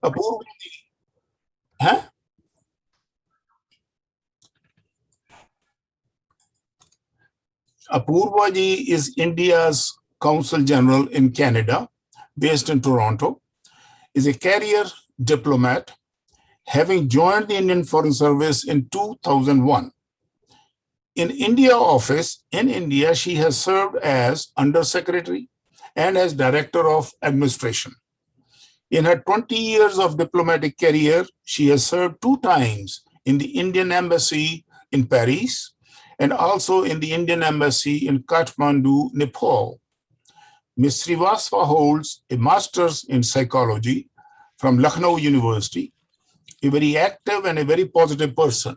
Apurva ji, huh? Apurva ji is India's Consul General in Canada, based in Toronto, is a career diplomat, having joined the Indian Foreign Service in 2001. In India office in India, she has served as Undersecretary and as Director of Administration. In her 20 years of diplomatic career, she has served 2 times in the Indian Embassy in Paris and also in the Indian Embassy in Kathmandu, Nepal. Ms. Srivastava holds a master's in psychology from Lucknow University, a very active and a very positive person.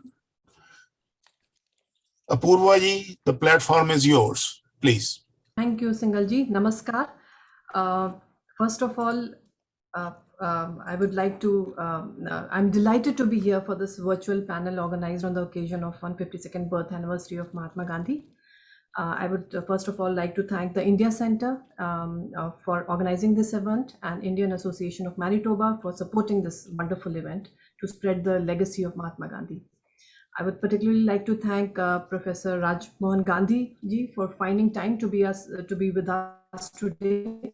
Apurva ji, the platform is yours, please. Thank you, Singal ji. Namaskar. First of all, I would like to, I'm delighted to be here for this virtual panel organized on the occasion of 152nd birth anniversary of Mahatma Gandhi. I would first of all like to thank the India Center for organizing this event and Indian Association of Manitoba for supporting this wonderful event to spread the legacy of Mahatma Gandhi. I would particularly like to thank Professor Rajmohan Gandhi ji for finding time to be with us today.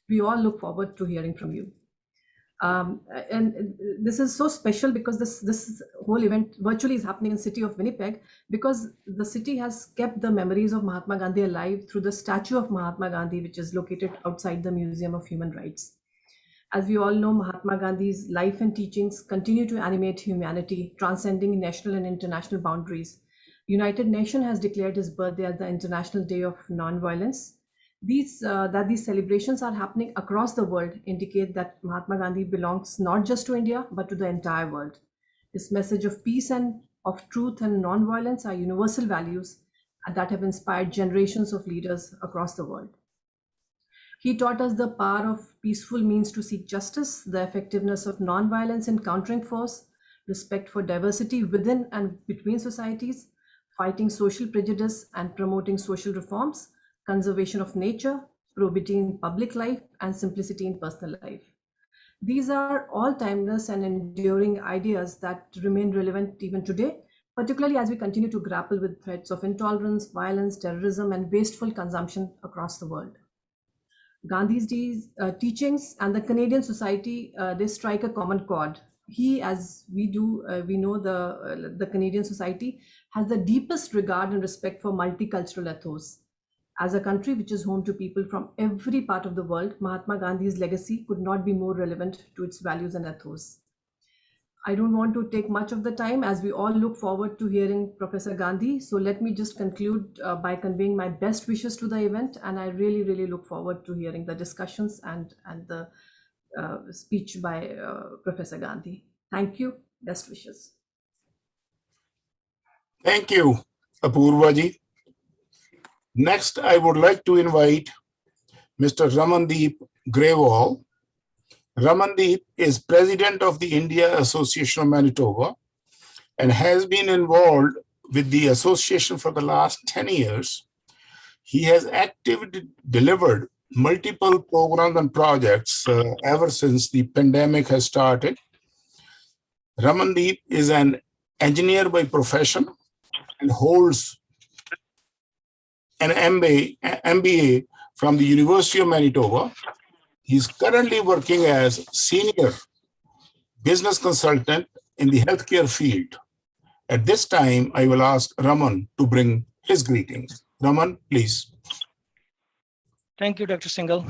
We all look forward to hearing from you. And this is so special because this whole event virtually is happening in city of Winnipeg, because the city has kept the memories of Mahatma Gandhi alive through the statue of Mahatma Gandhi, which is located outside the Museum of Human Rights. As we all know, Mahatma Gandhi's life and teachings continue to animate humanity, transcending national and international boundaries. United Nations has declared his birthday as the International Day of Non-Violence. These celebrations are happening across the world indicate that Mahatma Gandhi belongs not just to India, but to the entire world. His message of peace and of truth and non-violence are universal values that have inspired generations of leaders across the world. He taught us the power of peaceful means to seek justice, the effectiveness of non-violence in countering force, respect for diversity within and between societies, fighting social prejudice and promoting social reforms, conservation of nature, probity in public life, and simplicity in personal life. These are all timeless and enduring ideas that remain relevant even today, particularly as we continue to grapple with threats of intolerance, violence, terrorism, and wasteful consumption across the world. Gandhi's teachings and the Canadian society, they strike a common chord. He, as we do, we know the Canadian society has the deepest regard and respect for multicultural ethos. As a country which is home to people from every part of the world, Mahatma Gandhi's legacy could not be more relevant to its values and ethos. I don't want to take much of the time as we all look forward to hearing Professor Gandhi. So let me just conclude by conveying my best wishes to the event. And I really, really look forward to hearing the discussions and the speech by Professor Gandhi. Thank you. Best wishes. Thank you, Apurva ji. Next, I would like to invite Mr. Ramandeep Grewal. Ramandeep is president of the India Association of Manitoba and has been involved with the association for the last 10 years. He has actively delivered multiple programs and projects ever since the pandemic has started. Ramandeep is an engineer by profession and holds an MBA from the University of Manitoba. He's currently working as senior business consultant in the healthcare field. At this time, I will ask Raman to bring his greetings. Raman, please. Thank you, Dr. Singhal.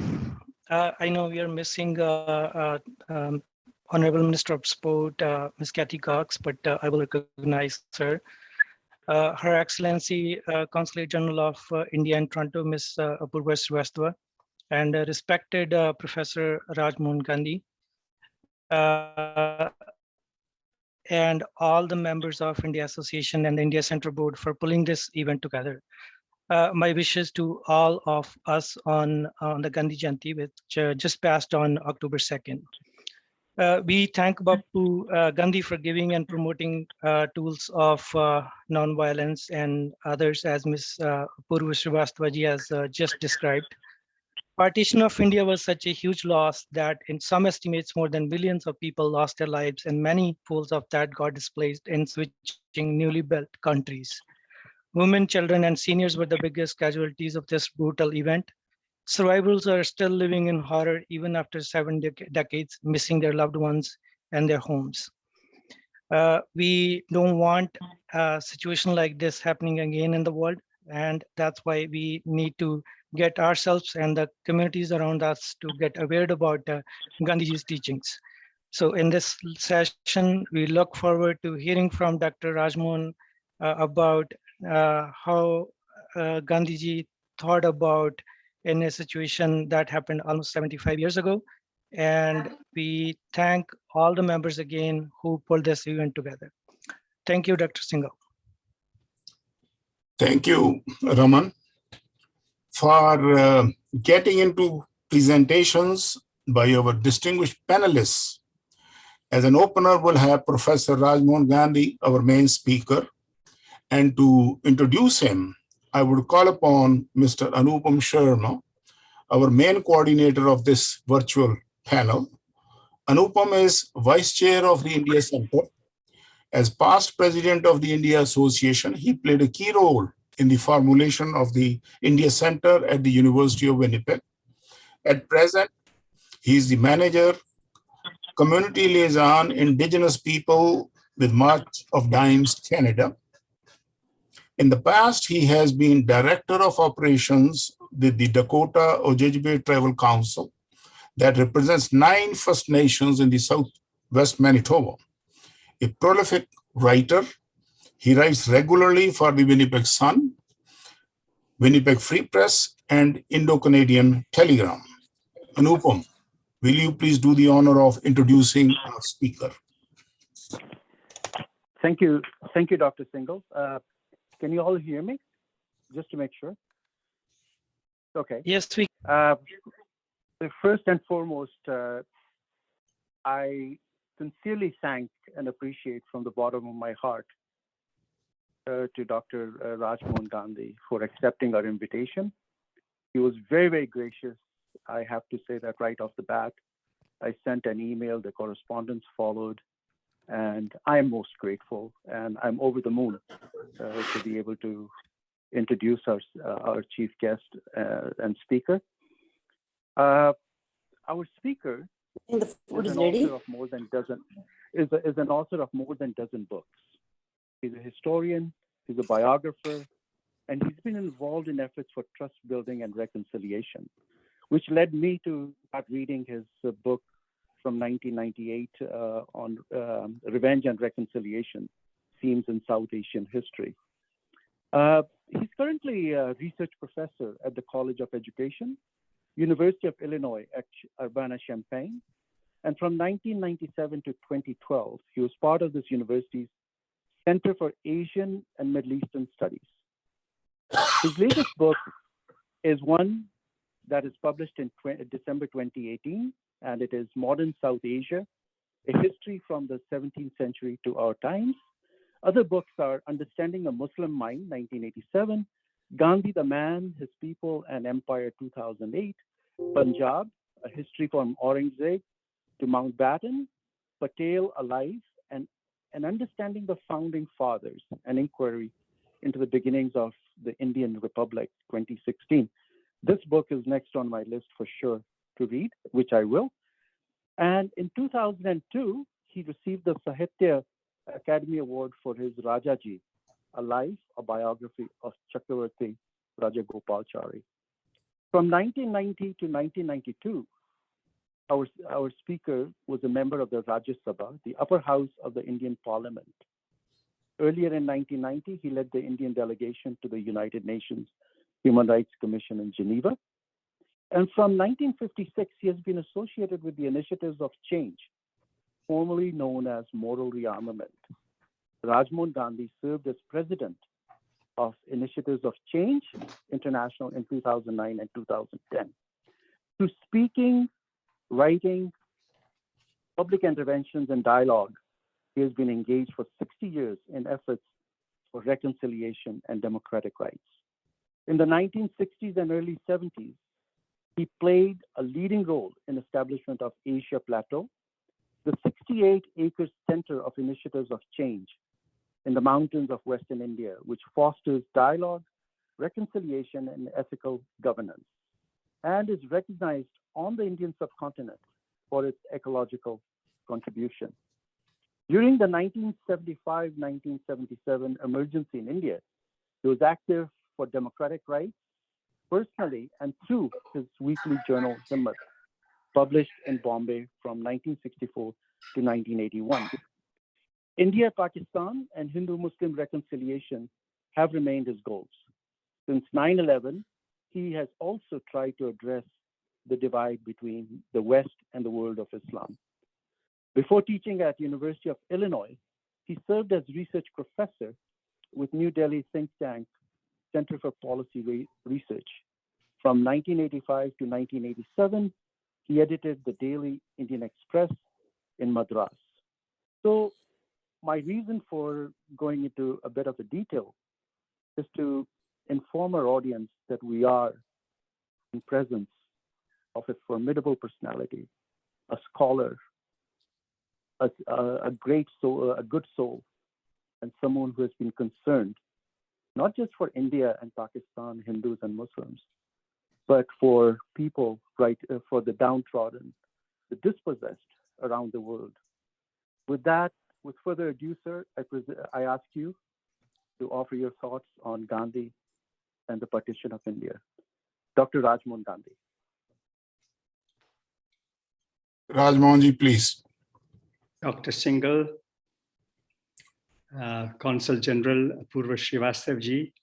I know we are missing Honorable Minister of Sport, Ms. Kathy Cox, but I will recognize her. Her Excellency, Consulate General of India in Toronto, Ms. Apurva Srivastava, and respected Professor Rajmohan Gandhi, and all the members of India Association and the India Center Board for pulling this event together. My wishes to all of us on the Gandhi Jayanti, which just passed on October 2nd. We thank Bapu Gandhi for giving and promoting tools of non-violence and others, as Ms. Apurva Srivastava ji has just described. Partition of India was such a huge loss that in some estimates, more than millions of people lost their lives and many pools of that got displaced in switching newly built countries. Women, children, and seniors were the biggest casualties of this brutal event. Survivors are still living in horror even after 7 decades, missing their loved ones and their homes. We don't want a situation like this happening again in the world, and that's why we need to get ourselves and the communities around us to get aware about Gandhiji's teachings. So in this session, we look forward to hearing from Dr. Rajmohan about how Gandhiji thought about in a situation that happened almost 75 years ago. And we thank all the members again who pulled this event together. Thank you, Dr. Singhal. Thank you, Raman, for getting into presentations by our distinguished panelists. As an opener, we'll have Professor Rajmohan Gandhi, our main speaker. And to introduce him, I would call upon Mr. Anupam Sharma, our main coordinator of this virtual panel. Anupam is Vice Chair of the India Center. As past president of the India Association, he played a key role in the formulation of the India Center at the University of Winnipeg. At present, he is the manager, community liaison, Indigenous people with March of Dimes, Canada. In the past, he has been director of operations with the Dakota Ojibwe Tribal Council that represents 9 First Nations in the Southwest Manitoba. A prolific writer, he writes regularly for the Winnipeg Sun, Winnipeg Free Press, and Indo-Canadian Telegram. Anupam, will you please do the honor of introducing our speaker? Thank you, Dr. Singhal. Can you all hear me? Just to make sure. Okay. Yes, we. First and foremost, I sincerely thank and appreciate from the bottom of my heart to Dr. Rajmohan Gandhi for accepting our invitation. He was very, very gracious. I have to say that right off the bat. I sent an email, the correspondence followed, and I am most grateful, and I'm over the moon to be able to introduce our chief guest and speaker. Our speaker And the food is is an ready. author of more than an author of more than dozen books. He's a historian, he's a biographer, and he's been involved in efforts for trust building and reconciliation, which led me to start reading his book from 1998 on revenge and reconciliation, themes in South Asian history. He's currently a research professor at the College of Education, University of Illinois at Urbana-Champaign. And from 1997 to 2012, he was part of this university's Center for Asian and Middle Eastern Studies. His latest book is one that is published in December 2018, and it is Modern South Asia, A History from the 17th Century to Our Times. Other books are Understanding a Muslim Mind, 1987, Gandhi the Man, His People and Empire, 2008, Punjab, A History from Aurangzeb to Mountbatten, Patel Alive, and Understanding the Founding Fathers, an inquiry into the beginnings of the Indian Republic, 2016. This book is next on my list for sure to read, which I will. And in 2002, he received the Sahitya Academy Award for his Rajaji, a life, a biography of Chakravarti Rajagopalachari. From 1990 to 1992, our speaker was a member of the Rajya Sabha, the upper house of the Indian Parliament. Earlier in 1990, he led the Indian delegation to the United Nations Human Rights Commission in Geneva. And from 1956, he has been associated with the Initiatives of Change, formerly known as Moral Rearmament. Rajmohan Gandhi served as president of Initiatives of Change International in 2009 and 2010. Through speaking, writing, public interventions, and dialogue, he has been engaged for 60 years in efforts for reconciliation and democratic rights. In the 1960s and early 70s, He played a leading role in establishment of Asia Plateau, the 68-acre center of initiatives of change in the mountains of Western India, which fosters dialogue, reconciliation, and ethical governance, and is recognized on the Indian subcontinent for its ecological contribution. During the 1975-1977 emergency in India, he was active for democratic rights, personally and through his weekly journal, Himmat, published in Bombay from 1964 to 1981. India, Pakistan, and Hindu-Muslim reconciliation have remained his goals. Since 9/11, he has also tried to address the divide between the West and the world of Islam. Before teaching at University of Illinois, he served as research professor with New Delhi think tank Center for Policy Research. From 1985 to 1987, he edited the Daily Indian Express in Madras. So my reason for going into a bit of a detail is to inform our audience that we are in presence of a formidable personality, a scholar, a great soul, a good soul, and someone who has been concerned not just for India and Pakistan, Hindus and Muslims, but for people, right, for the downtrodden, the dispossessed around the world. With that, with further ado, sir, I ask you to offer your thoughts on Gandhi and the partition of India. Dr. Rajmohan Gandhi. Rajmohan ji, please. Dr. Singhal, Consul General Apurva Srivastav ji,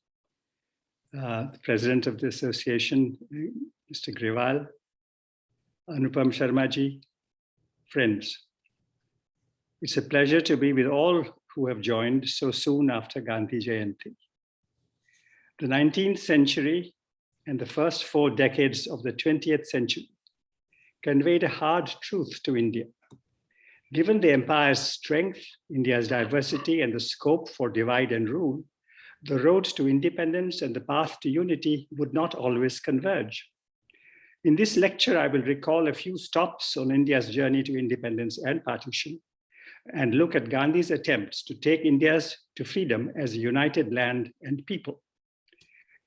the President of the Association, Mr. Grewal, Anupam Sharma ji, friends. It's a pleasure to be with all who have joined so soon after Gandhi Jayanti. The 19th century and the first 4 decades of the 20th century conveyed a hard truth to India. Given the empire's strength, India's diversity, and the scope for divide and rule, the road to independence and the path to unity would not always converge. In this lecture, I will recall a few stops on India's journey to independence and partition, and look at Gandhi's attempts to take India to freedom as a united land and people.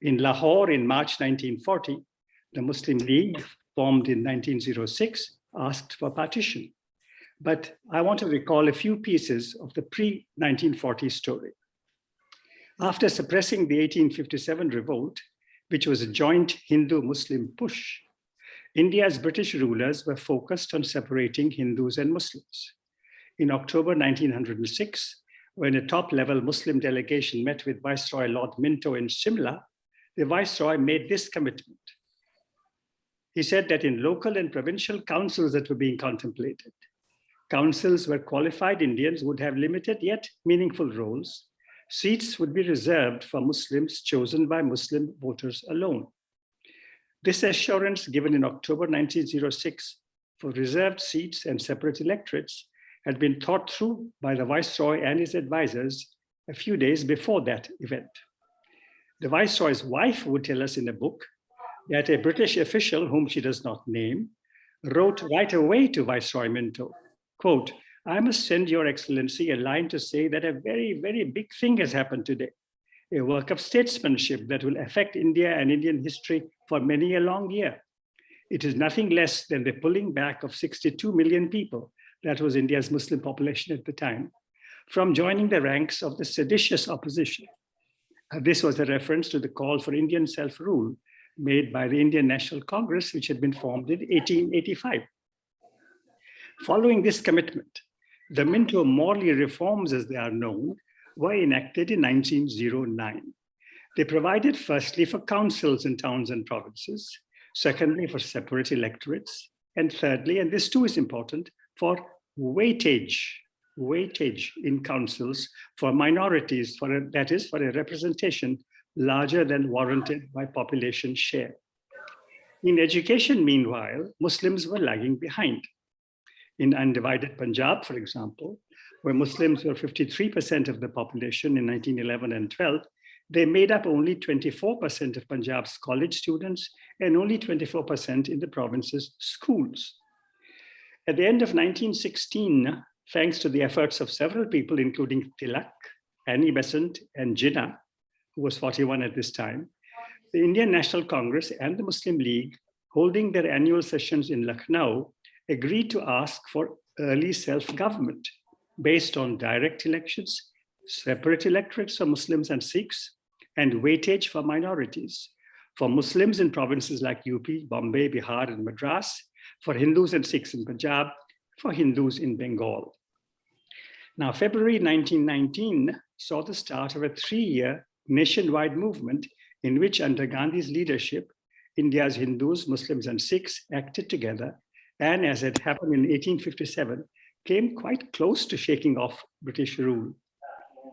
In Lahore in March 1940, the Muslim League, formed in 1906, asked for partition. But I want to recall a few pieces of the pre-1940 story. After suppressing the 1857 revolt, which was a joint Hindu-Muslim push, India's British rulers were focused on separating Hindus and Muslims. In October 1906, when a top-level Muslim delegation met with Viceroy Lord Minto in Shimla, the Viceroy made this commitment. He said that in local and provincial councils that were being contemplated, councils where qualified Indians would have limited yet meaningful roles, seats would be reserved for Muslims chosen by Muslim voters alone. This assurance given in October 1906 for reserved seats and separate electorates had been thought through by the Viceroy and his advisors a few days before that event. The Viceroy's wife would tell us in a book that a British official, whom she does not name, wrote right away to Viceroy Minto, quote, "I must send your excellency a line to say that a very, very big thing has happened today, a work of statesmanship that will affect India and Indian history for many a long year. It is nothing less than the pulling back of 62 million people, that was India's Muslim population at the time, from joining the ranks of the seditious opposition." This was a reference to the call for Indian self-rule made by the Indian National Congress, which had been formed in 1885. Following this commitment, the Minto Morley reforms, as they are known, were enacted in 1909. They provided firstly for councils in towns and provinces, secondly for separate electorates, and thirdly, and this too is important, for weightage in councils for minorities, that is, for a representation larger than warranted by population share. In education, meanwhile, Muslims were lagging behind. In undivided Punjab, for example, where Muslims were 53% of the population in 1911 and 12, they made up only 24% of Punjab's college students and only 24% in the province's schools. At the end of 1916, thanks to the efforts of several people, including Tilak, Annie Besant, and Jinnah, who was 41 at this time, the Indian National Congress and the Muslim League, holding their annual sessions in Lucknow, agreed to ask for early self-government based on direct elections, separate electorates for Muslims and Sikhs, and weightage for minorities, for Muslims in provinces like UP, Bombay, Bihar, and Madras, for Hindus and Sikhs in Punjab, for Hindus in Bengal. Now, February 1919 saw the start of a 3-year nationwide movement in which, under Gandhi's leadership, India's Hindus, Muslims, and Sikhs acted together, and as had happened in 1857, came quite close to shaking off British rule.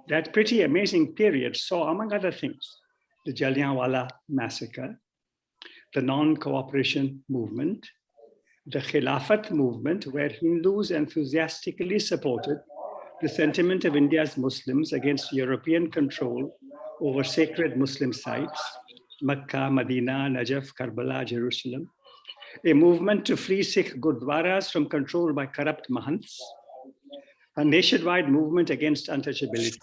That pretty amazing period saw, among other things, the Jallianwala massacre, the non-cooperation movement, the Khilafat movement, where Hindus enthusiastically supported the sentiment of India's Muslims against European control over sacred Muslim sites, Makkah, Medina, Najaf, Karbala, Jerusalem, a movement to free Sikh gurdwaras from control by corrupt mahants, a nationwide movement against untouchability,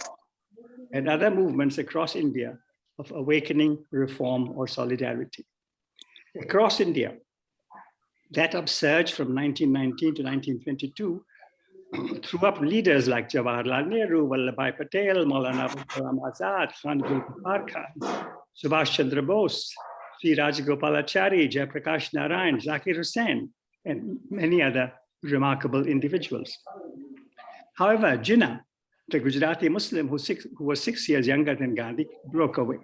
and other movements across India of awakening, reform, or solidarity. Across India, that upsurge from 1919 to 1922 threw up leaders like Jawaharlal Nehru, Vallabhbhai Patel, Maulana Abul Kalam Azad, Khan Gulzar Khan, Subhash Chandra Bose, Sri Rajagopalachari, Jayaprakash Narayan, Zakir Hussain, and many other remarkable individuals. However, Jinnah, the Gujarati Muslim who was 6 years younger than Gandhi, broke away.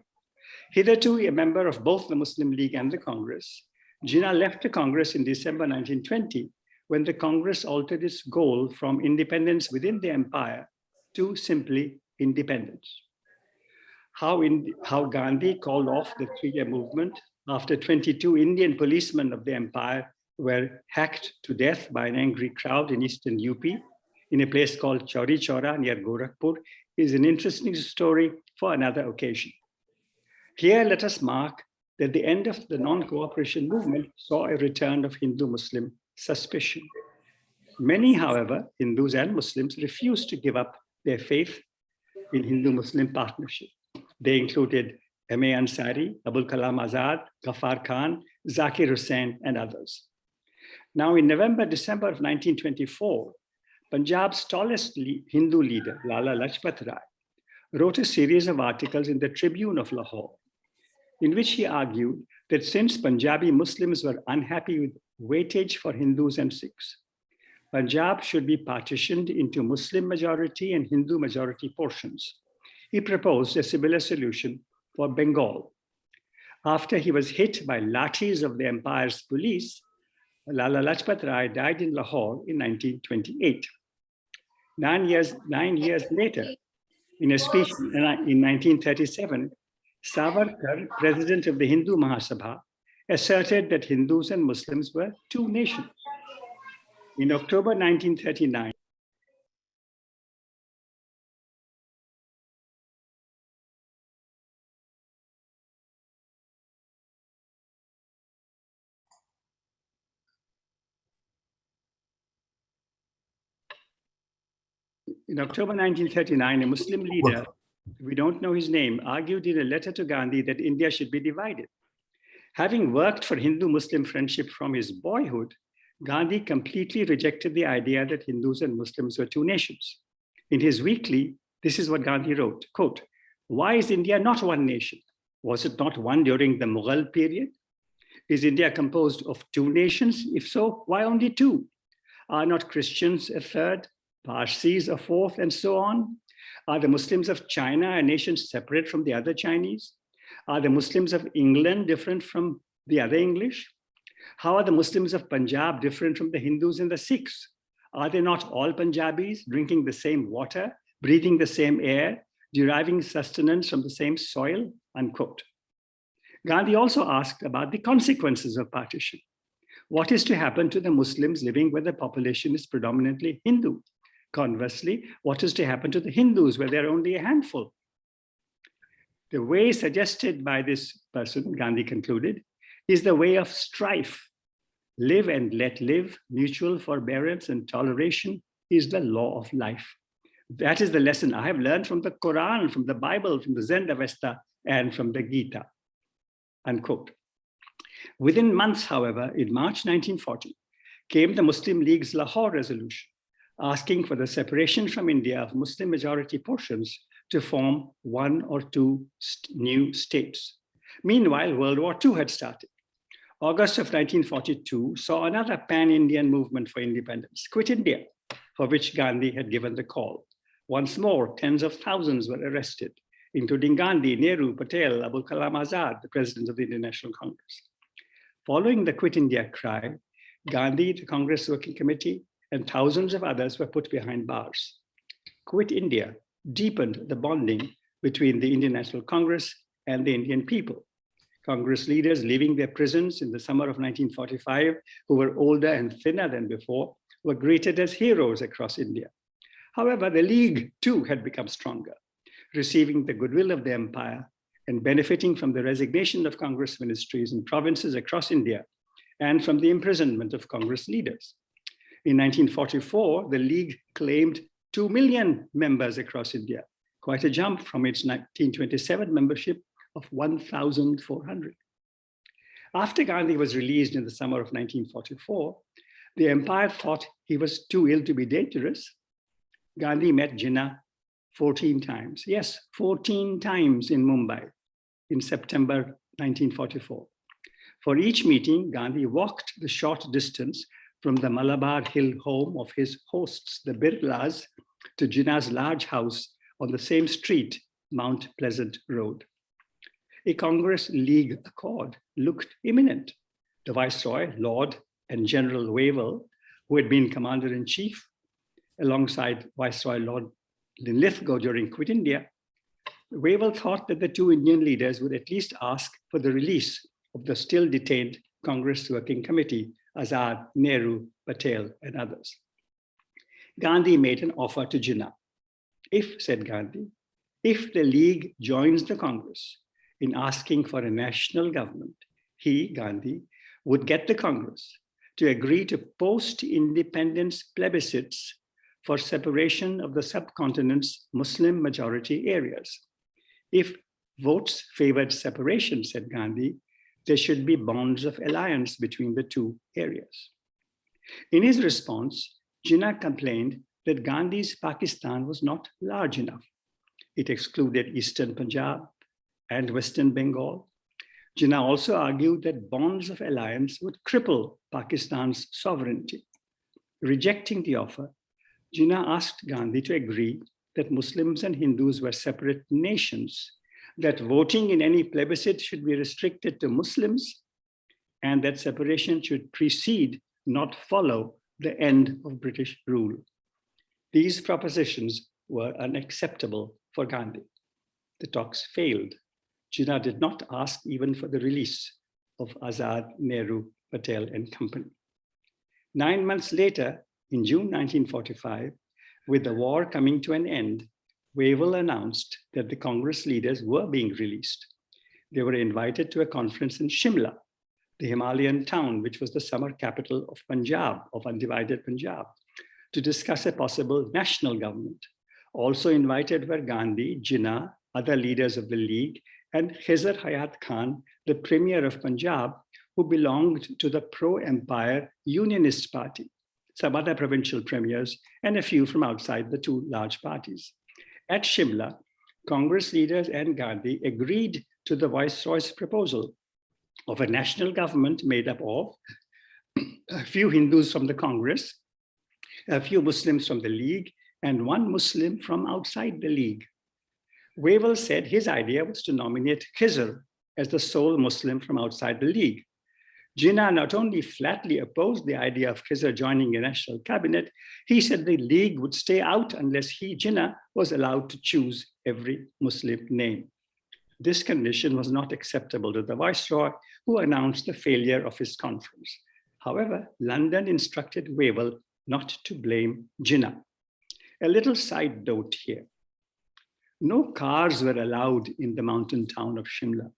Hitherto a member of both the Muslim League and the Congress, Jinnah left the Congress in December 1920 when the Congress altered its goal from independence within the empire to simply independence. How Gandhi called off the 3-year movement after 22 Indian policemen of the empire were hacked to death by an angry crowd in eastern UP in a place called Chauri Chaura near Gorakhpur is an interesting story for another occasion. Here, let us mark that the end of the non-cooperation movement saw a return of Hindu-Muslim suspicion. Many, however, Hindus and Muslims refused to give up their faith in Hindu-Muslim partnership. They included M.A. Ansari, Abul Kalam Azad, Ghaffar Khan, Zakir Hussain, and others. Now, in November-December of 1924, Punjab's tallest Hindu leader, Lala Lajpat Rai, wrote a series of articles in the Tribune of Lahore, in which he argued that since Punjabi Muslims were unhappy with weightage for Hindus and Sikhs, Punjab should be partitioned into Muslim majority and Hindu majority portions. He proposed a similar solution for Bengal. After he was hit by lathis of the empire's police, Lala Lajpat Rai died in Lahore in 1928. 9 years later, in a speech in 1937, Savarkar, president of the Hindu Mahasabha, asserted that Hindus and Muslims were two nations. In October 1939, a Muslim leader, we don't know his name, argued in a letter to Gandhi that India should be divided. Having worked for Hindu-Muslim friendship from his boyhood, Gandhi completely rejected the idea that Hindus and Muslims were two nations. In his weekly, this is what Gandhi wrote, quote, "Why is India not one nation? Was it not one during the Mughal period? Is India composed of two nations? If so, why only two? Are not Christians a third, Parsis a fourth, and so on? Are the Muslims of China a nation separate from the other Chinese? Are the Muslims of England different from the other English? How are the Muslims of Punjab different from the Hindus and the Sikhs? Are they not all Punjabis, drinking the same water, breathing the same air, deriving sustenance from the same soil?" Unquote. Gandhi also asked about the consequences of partition. What is to happen to the Muslims living where the population is predominantly Hindu? Conversely, what is to happen to the Hindus where there are only a handful? The way suggested by this person, Gandhi concluded, is the way of strife. Live and let live, mutual forbearance and toleration is the law of life. That is the lesson I have learned from the Quran, from the Bible, from the Zen Avesta, and from the Gita, unquote. Within months, however, in March 1940, came the Muslim League's Lahore resolution, asking for the separation from India of Muslim majority portions to form one or two new states. Meanwhile, World War II had started. August of 1942 saw another pan-Indian movement for independence, Quit India, for which Gandhi had given the call. Once more, tens of thousands were arrested, including Gandhi, Nehru, Patel, Abul Kalam Azad, the president of the Indian National Congress. Following the Quit India cry, Gandhi, the Congress Working Committee, and thousands of others were put behind bars. Quit India deepened the bonding between the Indian National Congress and the Indian people. Congress leaders leaving their prisons in the summer of 1945, who were older and thinner than before, were greeted as heroes across India. However, the League too had become stronger, receiving the goodwill of the empire and benefiting from the resignation of Congress ministries in provinces across India and from the imprisonment of Congress leaders. In 1944, the League claimed 2 million members across India, quite a jump from its 1927 membership of 1,400. After Gandhi was released in the summer of 1944, the empire thought he was too ill to be dangerous. Gandhi met Jinnah 14 times. Yes, 14 times in Mumbai in September 1944. For each meeting, Gandhi walked the short distance from the Malabar Hill home of his hosts, the Birlas, to Jinnah's large house on the same street, Mount Pleasant Road. A Congress League accord looked imminent. The Viceroy, Lord and General Wavell, who had been Commander-in-Chief, alongside Viceroy Lord Linlithgow during Quit India, Wavell thought that the two Indian leaders would at least ask for the release of the still detained Congress Working Committee, Azad, Nehru, Patel, and others. Gandhi made an offer to Jinnah. If, said Gandhi, if the League joins the Congress in asking for a national government, he, Gandhi, would get the Congress to agree to post-independence plebiscites for separation of the subcontinent's Muslim majority areas. If votes favored separation, said Gandhi, there should be bonds of alliance between the two areas. In his response, Jinnah complained that Gandhi's Pakistan was not large enough. It excluded Eastern Punjab and Western Bengal. Jinnah also argued that bonds of alliance would cripple Pakistan's sovereignty. Rejecting the offer, Jinnah asked Gandhi to agree that Muslims and Hindus were separate nations, that voting in any plebiscite should be restricted to Muslims, and that separation should precede, not follow, the end of British rule. These propositions were unacceptable for Gandhi. The talks failed. Jinnah did not ask even for the release of Azad, Nehru, Patel, and company. 9 months later, in June 1945, with the war coming to an end, Wavell announced that the Congress leaders were being released. They were invited to a conference in Shimla, the Himalayan town, which was the summer capital of Punjab, of undivided Punjab, to discuss a possible national government. Also invited were Gandhi, Jinnah, other leaders of the League, and Khizr Hayat Khan, the Premier of Punjab, who belonged to the pro-empire Unionist Party, some other provincial premiers, and a few from outside the two large parties. At Shimla, Congress leaders and Gandhi agreed to the Viceroy's proposal of a national government made up of a few Hindus from the Congress, a few Muslims from the League, and one Muslim from outside the League. Wavell said his idea was to nominate Khizr as the sole Muslim from outside the League. Jinnah not only flatly opposed the idea of Khizr joining a national cabinet, he said the League would stay out unless he, Jinnah, was allowed to choose every Muslim name. This condition was not acceptable to the Viceroy, who announced the failure of his conference. However, London instructed Wavell not to blame Jinnah. A little side note here. No cars were allowed in the mountain town of Shimla.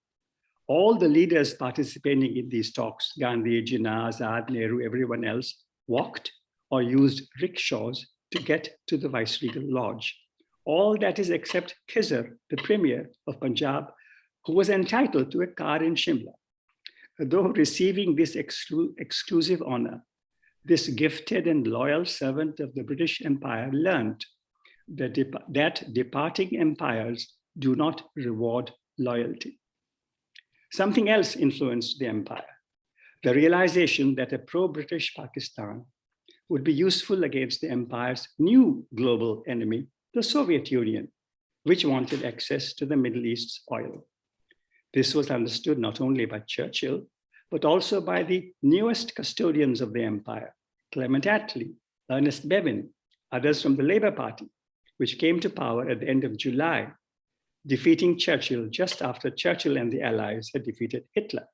All the leaders participating in these talks, Gandhi, Jinnah, Azad, Nehru, everyone else, walked or used rickshaws to get to the Viceregal Lodge. All that is except Khizr, the premier of Punjab, who was entitled to a car in Shimla. Though receiving this exclusive honor, this gifted and loyal servant of the British Empire learned that departing empires do not reward loyalty. Something else influenced the empire, the realization that a pro-British Pakistan would be useful against the empire's new global enemy, the Soviet Union, which wanted access to the Middle East's oil. This was understood not only by Churchill, but also by the newest custodians of the empire, Clement Attlee, Ernest Bevin, others from the Labour Party, which came to power at the end of July, defeating Churchill just after Churchill and the Allies had defeated Hitler.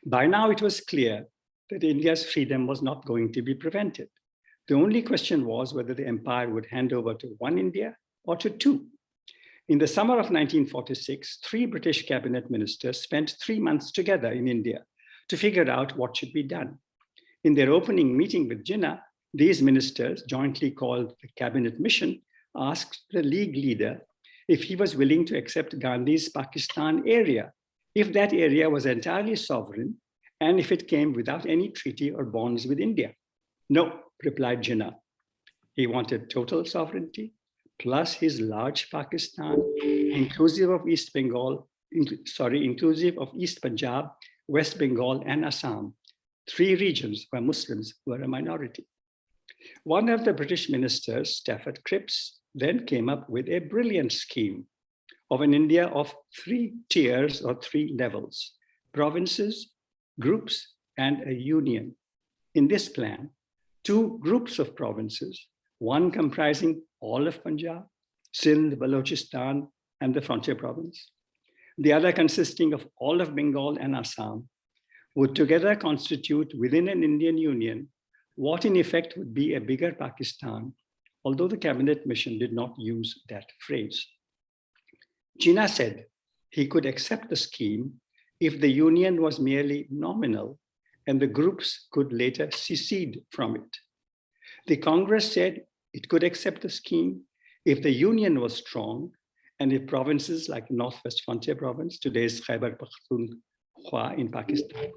By now, it was clear that India's freedom was not going to be prevented. The only question was whether the empire would hand over to one India or to two. In the summer of 1946, 3 British cabinet ministers spent 3 months together in India to figure out what should be done. In their opening meeting with Jinnah, these ministers, jointly called the Cabinet Mission, asked the League leader if he was willing to accept Gandhi's Pakistan area, if that area was entirely sovereign, and if it came without any treaty or bonds with India. No, replied Jinnah. He wanted total sovereignty, plus his large Pakistan, inclusive of East Punjab, West Bengal, and Assam, 3 regions where Muslims were a minority. One of the British ministers, Stafford Cripps, then came up with a brilliant scheme of an India of 3 tiers or 3 levels: provinces, groups, and a union. In this plan, 2 groups of provinces, one comprising all of Punjab, Sindh, Balochistan, and the frontier province, the other consisting of all of Bengal and Assam, would together constitute within an Indian union what in effect would be a bigger Pakistan, although the cabinet mission did not use that phrase. Jinnah said he could accept the scheme if the union was merely nominal and the groups could later secede from it. The Congress said it could accept the scheme if the union was strong and if provinces like Northwest Frontier Province, today's Khyber Pakhtunkhwa in Pakistan,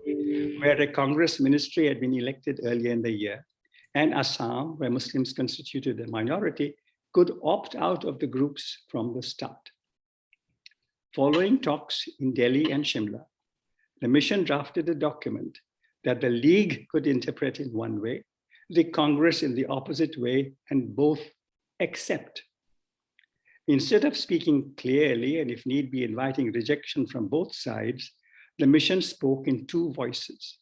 where a Congress ministry had been elected earlier in the year, and Assam, where Muslims constituted a minority, could opt out of the groups from the start. Following talks in Delhi and Shimla, the mission drafted a document that the League could interpret in one way, the Congress in the opposite way, and both accept. Instead of speaking clearly and if need be inviting rejection from both sides, the mission spoke in 2 voices.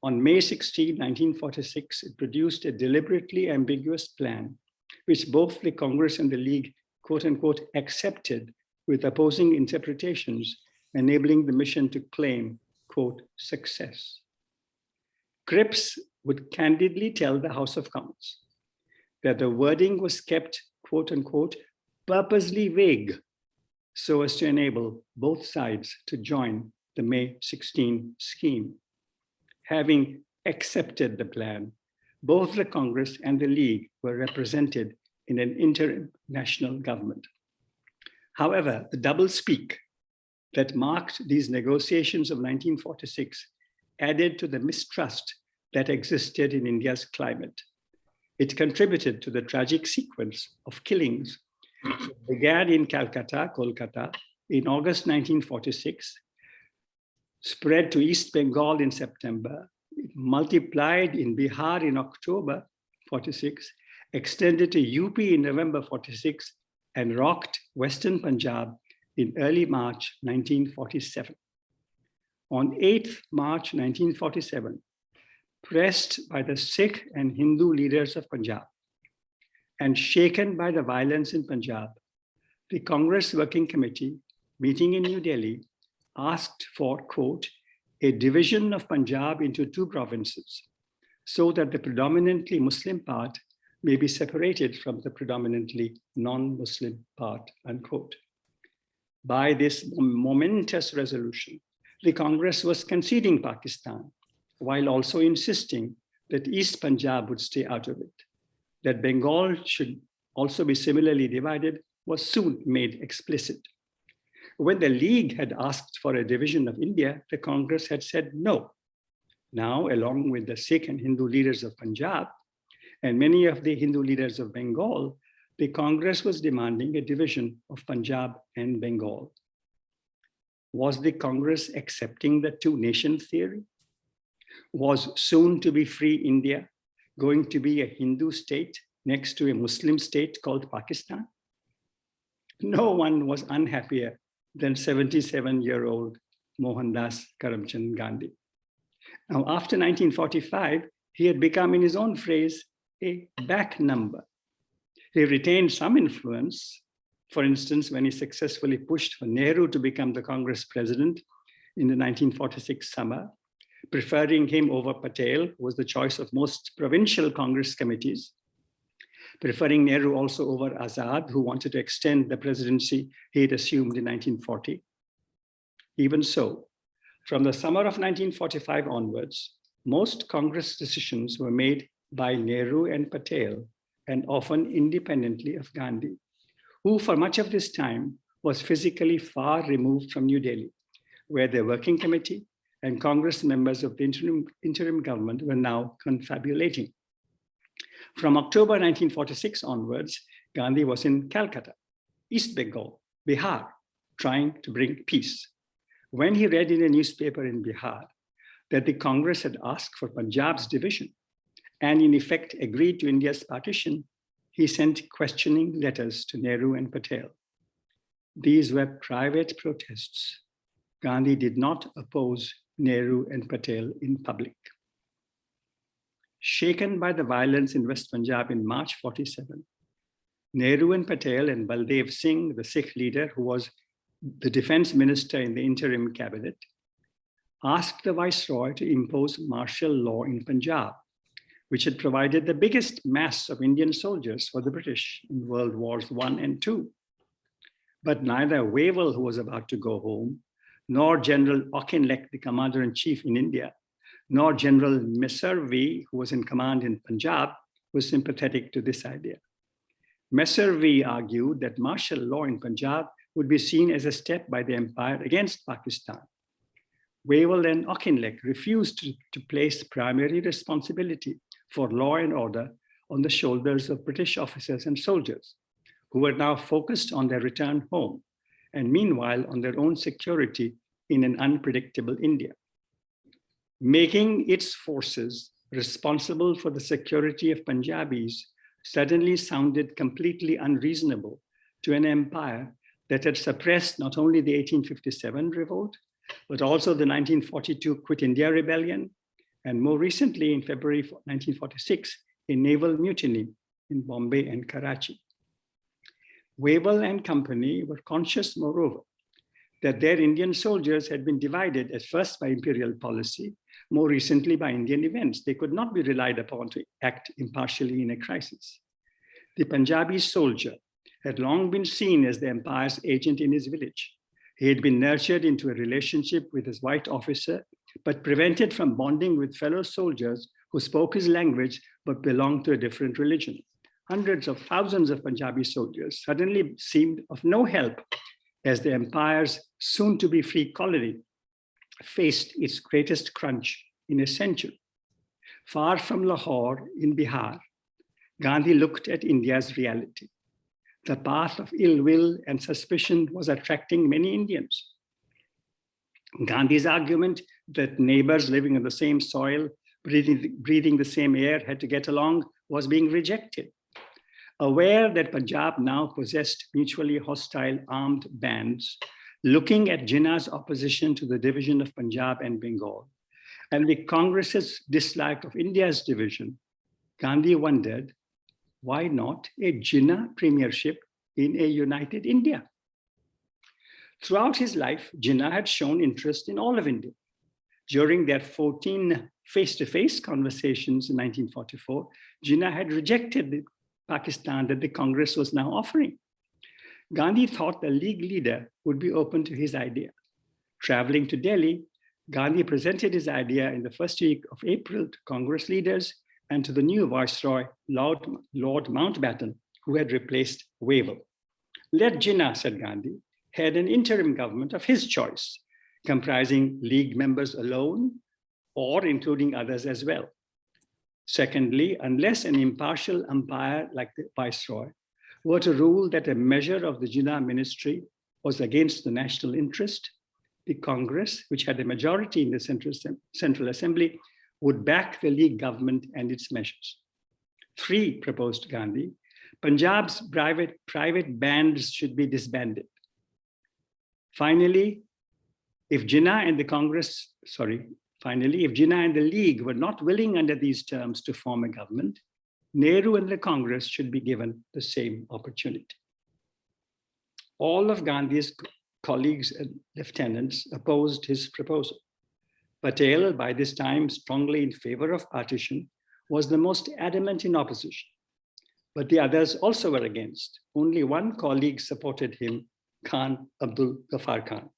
On May 16, 1946, it produced a deliberately ambiguous plan, which both the Congress and the League, quote unquote, accepted with opposing interpretations, enabling the mission to claim, quote, success. Cripps would candidly tell the House of Commons that the wording was kept, quote unquote, purposely vague so as to enable both sides to join the May 16 scheme. Having accepted the plan, both the Congress and the League were represented in an interim national government. However, the doublespeak that marked these negotiations of 1946 added to the mistrust that existed in India's climate. It contributed to the tragic sequence of killings that began in Calcutta, Kolkata, in August 1946, spread to East Bengal in September, multiplied in Bihar in October 46, extended to UP in November 46, and rocked Western Punjab in early March 1947. On 8th March 1947, pressed by the Sikh and Hindu leaders of Punjab and shaken by the violence in Punjab, the Congress Working Committee, meeting in New Delhi, asked for, quote, a division of Punjab into 2 provinces so that the predominantly Muslim part may be separated from the predominantly non-Muslim part, unquote. By this momentous resolution, the Congress was conceding Pakistan, while also insisting that East Punjab would stay out of it. That Bengal should also be similarly divided was soon made explicit. When the League had asked for a division of India, the Congress had said no. Now, along with the Sikh and Hindu leaders of Punjab and many of the Hindu leaders of Bengal, the Congress was demanding a division of Punjab and Bengal. Was the Congress accepting the two-nation theory? Was soon to be free India going to be a Hindu state next to a Muslim state called Pakistan? No one was unhappier than 77-year-old Mohandas Karamchand Gandhi. Now, after 1945, he had become, in his own phrase, a back number. He retained some influence, for instance, when he successfully pushed for Nehru to become the Congress president in the 1946 summer, preferring him over Patel, who was the choice of most provincial Congress committees, preferring Nehru also over Azad, who wanted to extend the presidency he had assumed in 1940. Even so, from the summer of 1945 onwards, most Congress decisions were made by Nehru and Patel, and often independently of Gandhi, who for much of this time was physically far removed from New Delhi, where the working committee and Congress members of the interim government were now confabulating. From October 1946 onwards, Gandhi was in Calcutta, East Bengal, Bihar, trying to bring peace. When he read in a newspaper in Bihar that the Congress had asked for Punjab's division and in effect agreed to India's partition, he sent questioning letters to Nehru and Patel. These were private protests. Gandhi did not oppose Nehru and Patel in public. Shaken by the violence in West Punjab in March 47, Nehru and Patel and Baldev Singh, the Sikh leader who was the defense minister in the interim cabinet, asked the viceroy to impose martial law in Punjab, which had provided the biggest mass of Indian soldiers for the British in World Wars I and II. But neither Wavell, who was about to go home, nor General Auchinleck, the commander-in-chief in India, nor General Messervy, who was in command in Punjab, was sympathetic to this idea. Messervy argued that martial law in Punjab would be seen as a step by the empire against Pakistan. Wavell and Auchinleck refused to place primary responsibility for law and order on the shoulders of British officers and soldiers, who were now focused on their return home, and meanwhile on their own security in an unpredictable India. Making its forces responsible for the security of Punjabis suddenly sounded completely unreasonable to an empire that had suppressed not only the 1857 revolt, but also the 1942 Quit India Rebellion, and more recently in February 1946, a naval mutiny in Bombay and Karachi. Wavell and company were conscious, moreover, that their Indian soldiers had been divided at first by imperial policy, more recently by Indian events. They could not be relied upon to act impartially in a crisis. The Punjabi soldier had long been seen as the empire's agent in his village. He had been nurtured into a relationship with his white officer, but prevented from bonding with fellow soldiers who spoke his language but belonged to a different religion. Hundreds of thousands of Punjabi soldiers suddenly seemed of no help as the empire's soon-to-be free colony faced its greatest crunch in a century. Far from Lahore in Bihar, Gandhi looked at India's reality. The path of ill will and suspicion was attracting many Indians. Gandhi's argument that neighbors living on the same soil, breathing the same air had to get along was being rejected. Aware that Punjab now possessed mutually hostile armed bands, looking at Jinnah's opposition to the division of Punjab and Bengal, and the Congress's dislike of India's division, Gandhi wondered, why not a Jinnah premiership in a united India? Throughout his life, Jinnah had shown interest in all of India. During their 14 face-to-face conversations in 1944, Jinnah had rejected the Pakistan that the Congress was now offering. Gandhi thought the League leader would be open to his idea. Traveling to Delhi, Gandhi presented his idea in the first week of April to Congress leaders and to the new Viceroy, Lord Mountbatten, who had replaced Wavell. Let Jinnah, said Gandhi, head an interim government of his choice, comprising League members alone or including others as well. Secondly, unless an impartial umpire like the Viceroy were to rule that a measure of the Jinnah ministry was against the national interest, the Congress, which had a majority in the Central Assembly, would back the League government and its measures. 3, proposed Gandhi, Punjab's private bands should be disbanded. Finally, if Jinnah and the League were not willing under these terms to form a government, Nehru and the Congress should be given the same opportunity. All of Gandhi's colleagues and lieutenants opposed his proposal. Patel, by this time strongly in favor of partition, was the most adamant in opposition. But the others also were against. Only one colleague supported him, Khan Abdul Ghaffar Khan.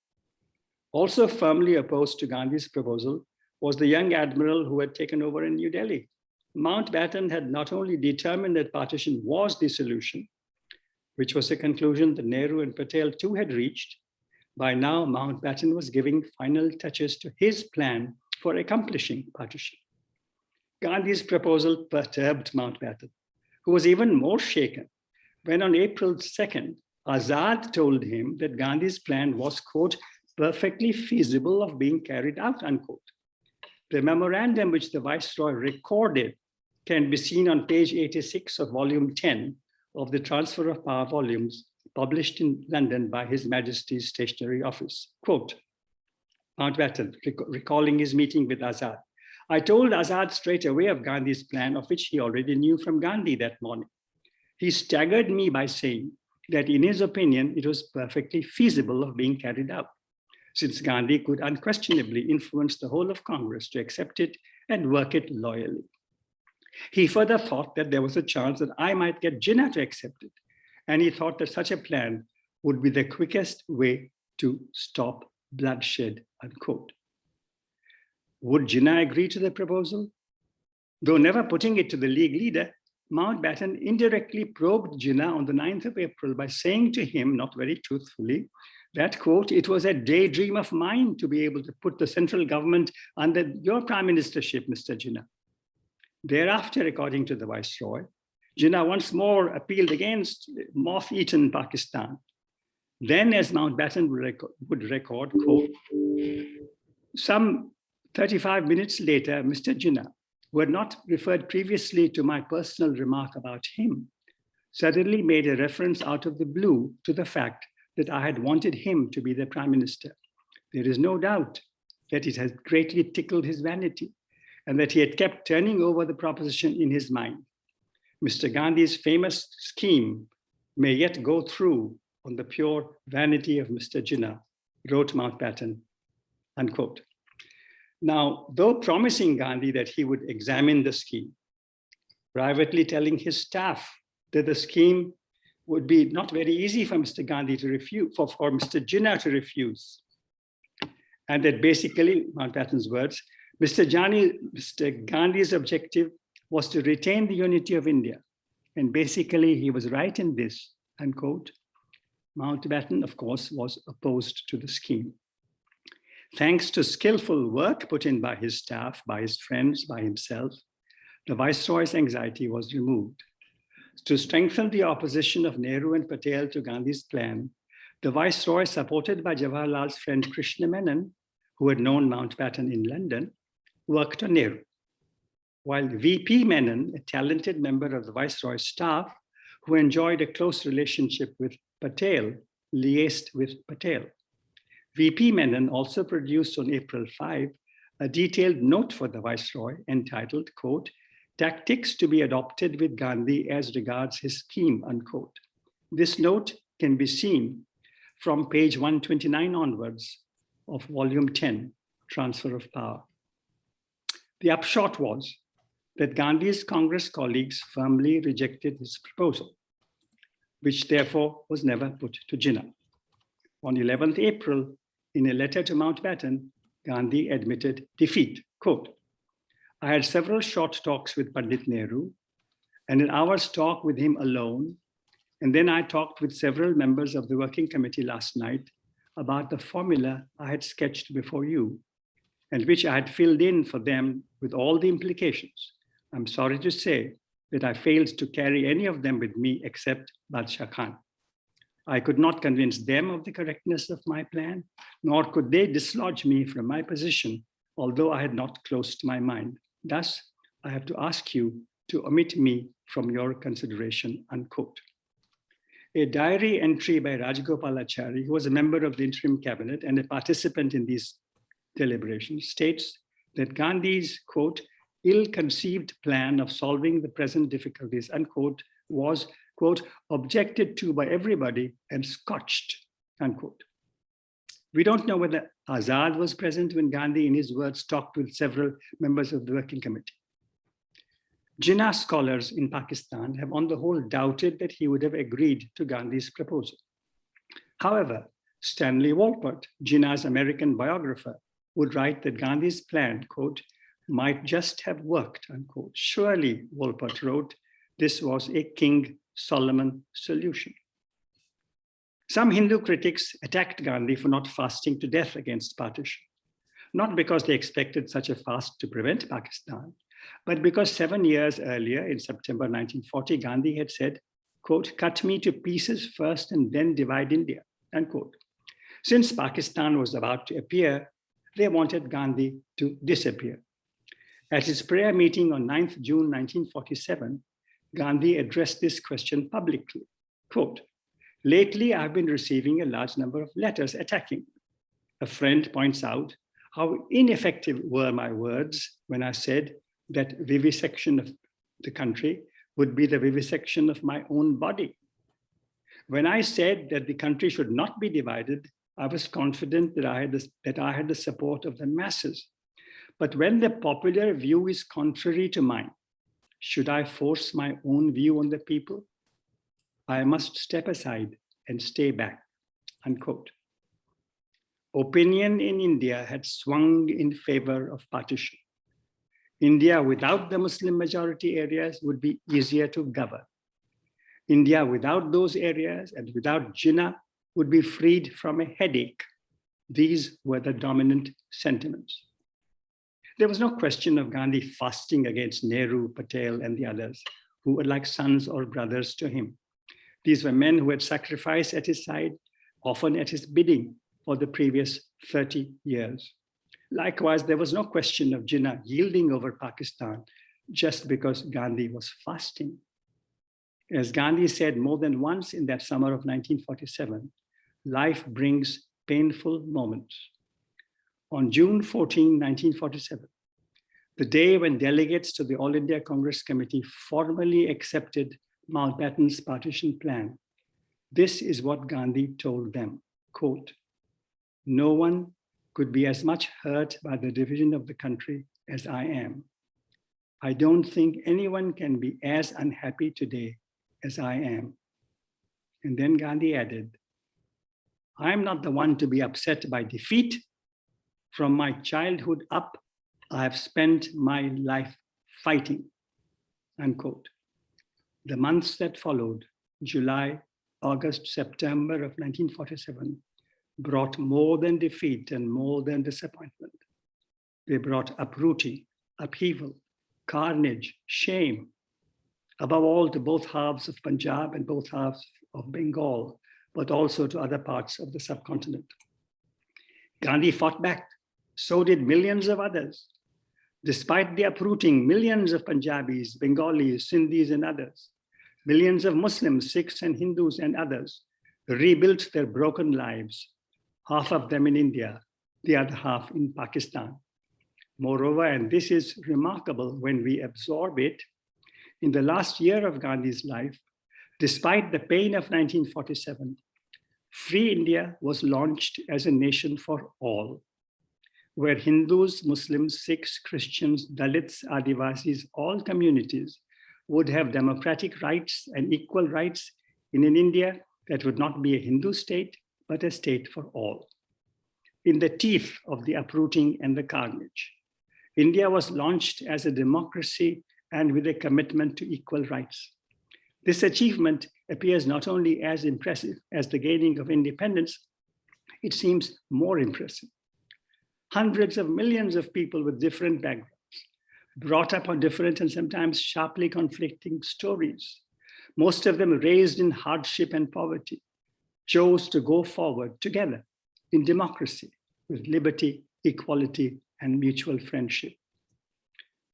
Also firmly opposed to Gandhi's proposal was the young admiral who had taken over in New Delhi. Mountbatten had not only determined that partition was the solution, which was a conclusion that Nehru and Patel too had reached. By now, Mountbatten was giving final touches to his plan for accomplishing partition. Gandhi's proposal perturbed Mountbatten, who was even more shaken when on April 2nd, Azad told him that Gandhi's plan was, quote, perfectly feasible of being carried out, unquote. The memorandum which the Viceroy recorded can be seen on page 86 of volume 10 of the Transfer of Power volumes published in London by His Majesty's Stationery Office. Quote, Mountbatten, recalling his meeting with Azad, I told Azad straight away of Gandhi's plan, of which he already knew from Gandhi that morning. He staggered me by saying that in his opinion, it was perfectly feasible of being carried out, since Gandhi could unquestionably influence the whole of Congress to accept it and work it loyally. He further thought that there was a chance that I might get Jinnah to accept it, and he thought that such a plan would be the quickest way to stop bloodshed, unquote. Would Jinnah agree to the proposal? Though never putting it to the League leader, Mountbatten indirectly probed Jinnah on the 9th of April by saying to him, not very truthfully, that, quote, it was a daydream of mine to be able to put the central government under your prime ministership, Mr. Jinnah. Thereafter, according to the Viceroy, Jinnah once more appealed against moth-eaten Pakistan. Then, as Mountbatten would record, quote, some 35 minutes later, Mr. Jinnah, who had not referred previously to my personal remark about him, suddenly made a reference out of the blue to the fact that I had wanted him to be the prime minister. There is no doubt that it has greatly tickled his vanity and that he had kept turning over the proposition in his mind. Mr. Gandhi's famous scheme may yet go through on the pure vanity of Mr. Jinnah, wrote Mountbatten, unquote. Now, though promising Gandhi that he would examine the scheme, privately telling his staff that the scheme would be not very easy for Mr. Gandhi to refuse, for Mr. Jinnah to refuse. And that basically, Mountbatten's words, Mr. Gandhi's objective was to retain the unity of India. And basically, he was right in this, unquote. Mountbatten, of course, was opposed to the scheme. Thanks to skillful work put in by his staff, by his friends, by himself, the Viceroy's anxiety was removed. To strengthen the opposition of Nehru and Patel to Gandhi's plan, the Viceroy, supported by Jawaharlal's friend Krishna Menon, who had known Mountbatten in London, worked on Nehru. While VP Menon, a talented member of the Viceroy's staff, who enjoyed a close relationship with Patel, liaised with Patel. VP Menon also produced on April 5 a detailed note for the Viceroy entitled, quote, Tactics to be adopted with Gandhi as regards his scheme, unquote. This note can be seen from page 129 onwards of volume 10 transfer of power. The upshot was that Gandhi's Congress colleagues firmly rejected his proposal, which therefore was never put to Jinnah. On 11th April, in a letter to Mountbatten, Gandhi admitted defeat. Quote, "I had several short talks with Pandit Nehru and an hour's talk with him alone. And then I talked with several members of the working committee last night about the formula I had sketched before you and which I had filled in for them with all the implications. I'm sorry to say that I failed to carry any of them with me except Badshah Khan. I could not convince them of the correctness of my plan, nor could they dislodge me from my position, although I had not closed my mind. Thus, I have to ask you to omit me from your consideration," unquote. A diary entry by Rajagopalachari, who was a member of the interim cabinet and a participant in these deliberations, states that Gandhi's, quote, "ill-conceived plan of solving the present difficulties," unquote, was, quote, "objected to by everybody and scotched," unquote. We don't know whether Azad was present when Gandhi, in his words, talked with several members of the working committee. Jinnah scholars in Pakistan have on the whole doubted that he would have agreed to Gandhi's proposal. However, Stanley Wolpert, Jinnah's American biographer, would write that Gandhi's plan, quote, "might just have worked," unquote. Surely, Wolpert wrote, this was a King Solomon solution. Some Hindu critics attacked Gandhi for not fasting to death against partition, not because they expected such a fast to prevent Pakistan, but because 7 years earlier, in September 1940, Gandhi had said, quote, "cut me to pieces first and then divide India," unquote. Since Pakistan was about to appear, they wanted Gandhi to disappear. At his prayer meeting on 9th June 1947, Gandhi addressed this question publicly. Quote, "lately, I've been receiving a large number of letters attacking. A friend points out how ineffective were my words when I said that vivisection of the country would be the vivisection of my own body. When I said that the country should not be divided, I was confident that I had the support of the masses. But when the popular view is contrary to mine, should I force my own view on the people? I must step aside and stay back," unquote. Opinion in India had swung in favor of partition. India without the Muslim majority areas would be easier to govern. India without those areas and without Jinnah would be freed from a headache. These were the dominant sentiments. There was no question of Gandhi fasting against Nehru, Patel, and the others, who were like sons or brothers to him. These were men who had sacrificed at his side, often at his bidding, for the previous 30 years. Likewise, there was no question of Jinnah yielding over Pakistan just because Gandhi was fasting. As Gandhi said more than once in that summer of 1947, life brings painful moments. On June 14, 1947, the day when delegates to the All India Congress Committee formally accepted Mountbatten's partition plan, this is what Gandhi told them, quote, "no one could be as much hurt by the division of the country as I am. I don't think anyone can be as unhappy today as I am." And then Gandhi added, "I'm not the one to be upset by defeat. From my childhood up, I have spent my life fighting," unquote. The months that followed, July, August, September of 1947, brought more than defeat and more than disappointment. They brought uprooting, upheaval, carnage, shame, above all to both halves of Punjab and both halves of Bengal, but also to other parts of the subcontinent. Gandhi fought back. So did millions of others. Despite the uprooting, millions of Punjabis, Bengalis, Sindhis, and others, millions of Muslims, Sikhs, and Hindus, and others rebuilt their broken lives, half of them in India, the other half in Pakistan. Moreover, and this is remarkable when we absorb it, in the last year of Gandhi's life, despite the pain of 1947, Free India was launched as a nation for all. where Hindus, Muslims, Sikhs, Christians, Dalits, Adivasis, all communities would have democratic rights and equal rights in an India that would not be a Hindu state, but a state for all. In the teeth of the uprooting and the carnage, India was launched as a democracy and with a commitment to equal rights. This achievement appears not only as impressive as the gaining of independence, it seems more impressive. Hundreds of millions of people with different backgrounds, brought up on different and sometimes sharply conflicting stories, most of them raised in hardship and poverty, chose to go forward together in democracy with liberty, equality, and mutual friendship.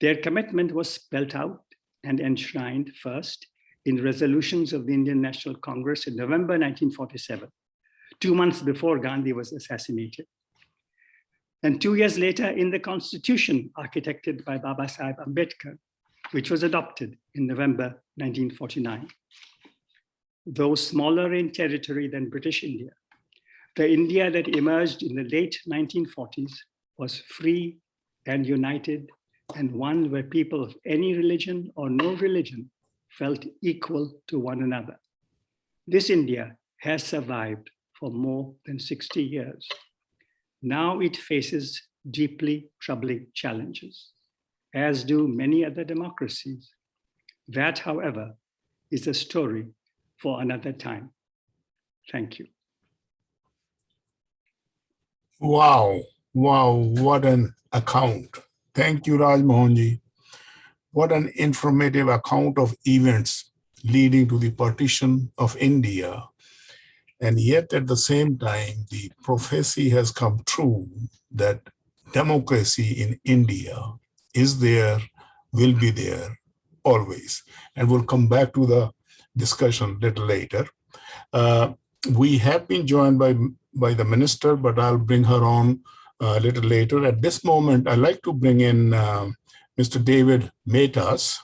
Their commitment was spelled out and enshrined first in resolutions of the Indian National Congress in November 1947, 2 months before Gandhi was assassinated. And 2 years later in the Constitution architected by Baba Sahib Ambedkar, which was adopted in November 1949. Though smaller in territory than British India, the India that emerged in the late 1940s was free and united, and one where people of any religion or no religion felt equal to one another. This India has survived for more than 60 years. Now it faces deeply troubling challenges, as do many other democracies. That, however, is a story for another time. Thank you. Wow, wow, what an account. Thank you, Raj Mohanji. What an informative account of events leading to the partition of India. And yet at the same time, the prophecy has come true that democracy in India is there, will be there always. And we'll come back to the discussion a little later. We have been joined by the minister, but I'll bring her on a little later. At this moment, I'd like to bring in Mr. David Metas.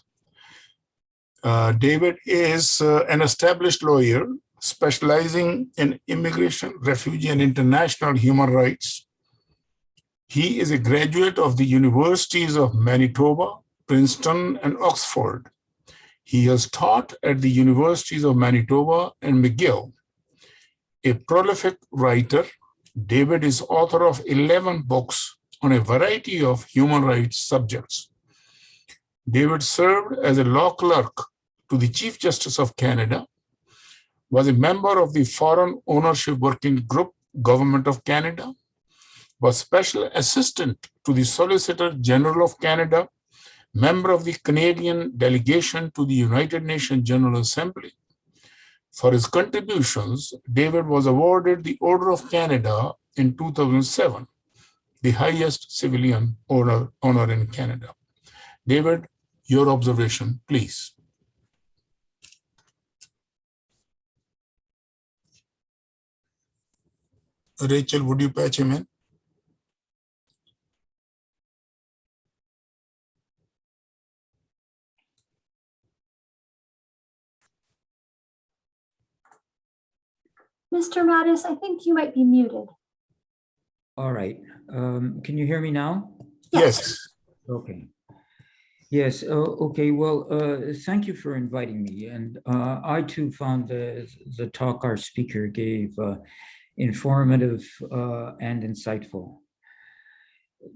David is an established lawyer specializing in immigration, refugee, and international human rights. He is a graduate of the Universities of Manitoba, Princeton, and Oxford. He has taught at the Universities of Manitoba and McGill. A prolific writer, David is author of 11 books on a variety of human rights subjects. David served as a law clerk to the Chief Justice of Canada, was a member of the Foreign Ownership Working Group, Government of Canada, was Special Assistant to the Solicitor General of Canada, member of the Canadian delegation to the United Nations General Assembly. For his contributions, David was awarded the Order of Canada in 2007, the highest civilian honor in Canada. David, your observation, please. Rachel, would you patch him in? Mr. Mattis, I think you might be muted. All right. Can you hear me now? Yes. Okay. Yes. Okay. Well, thank you for inviting me. And I too found the talk our speaker gave informative and insightful.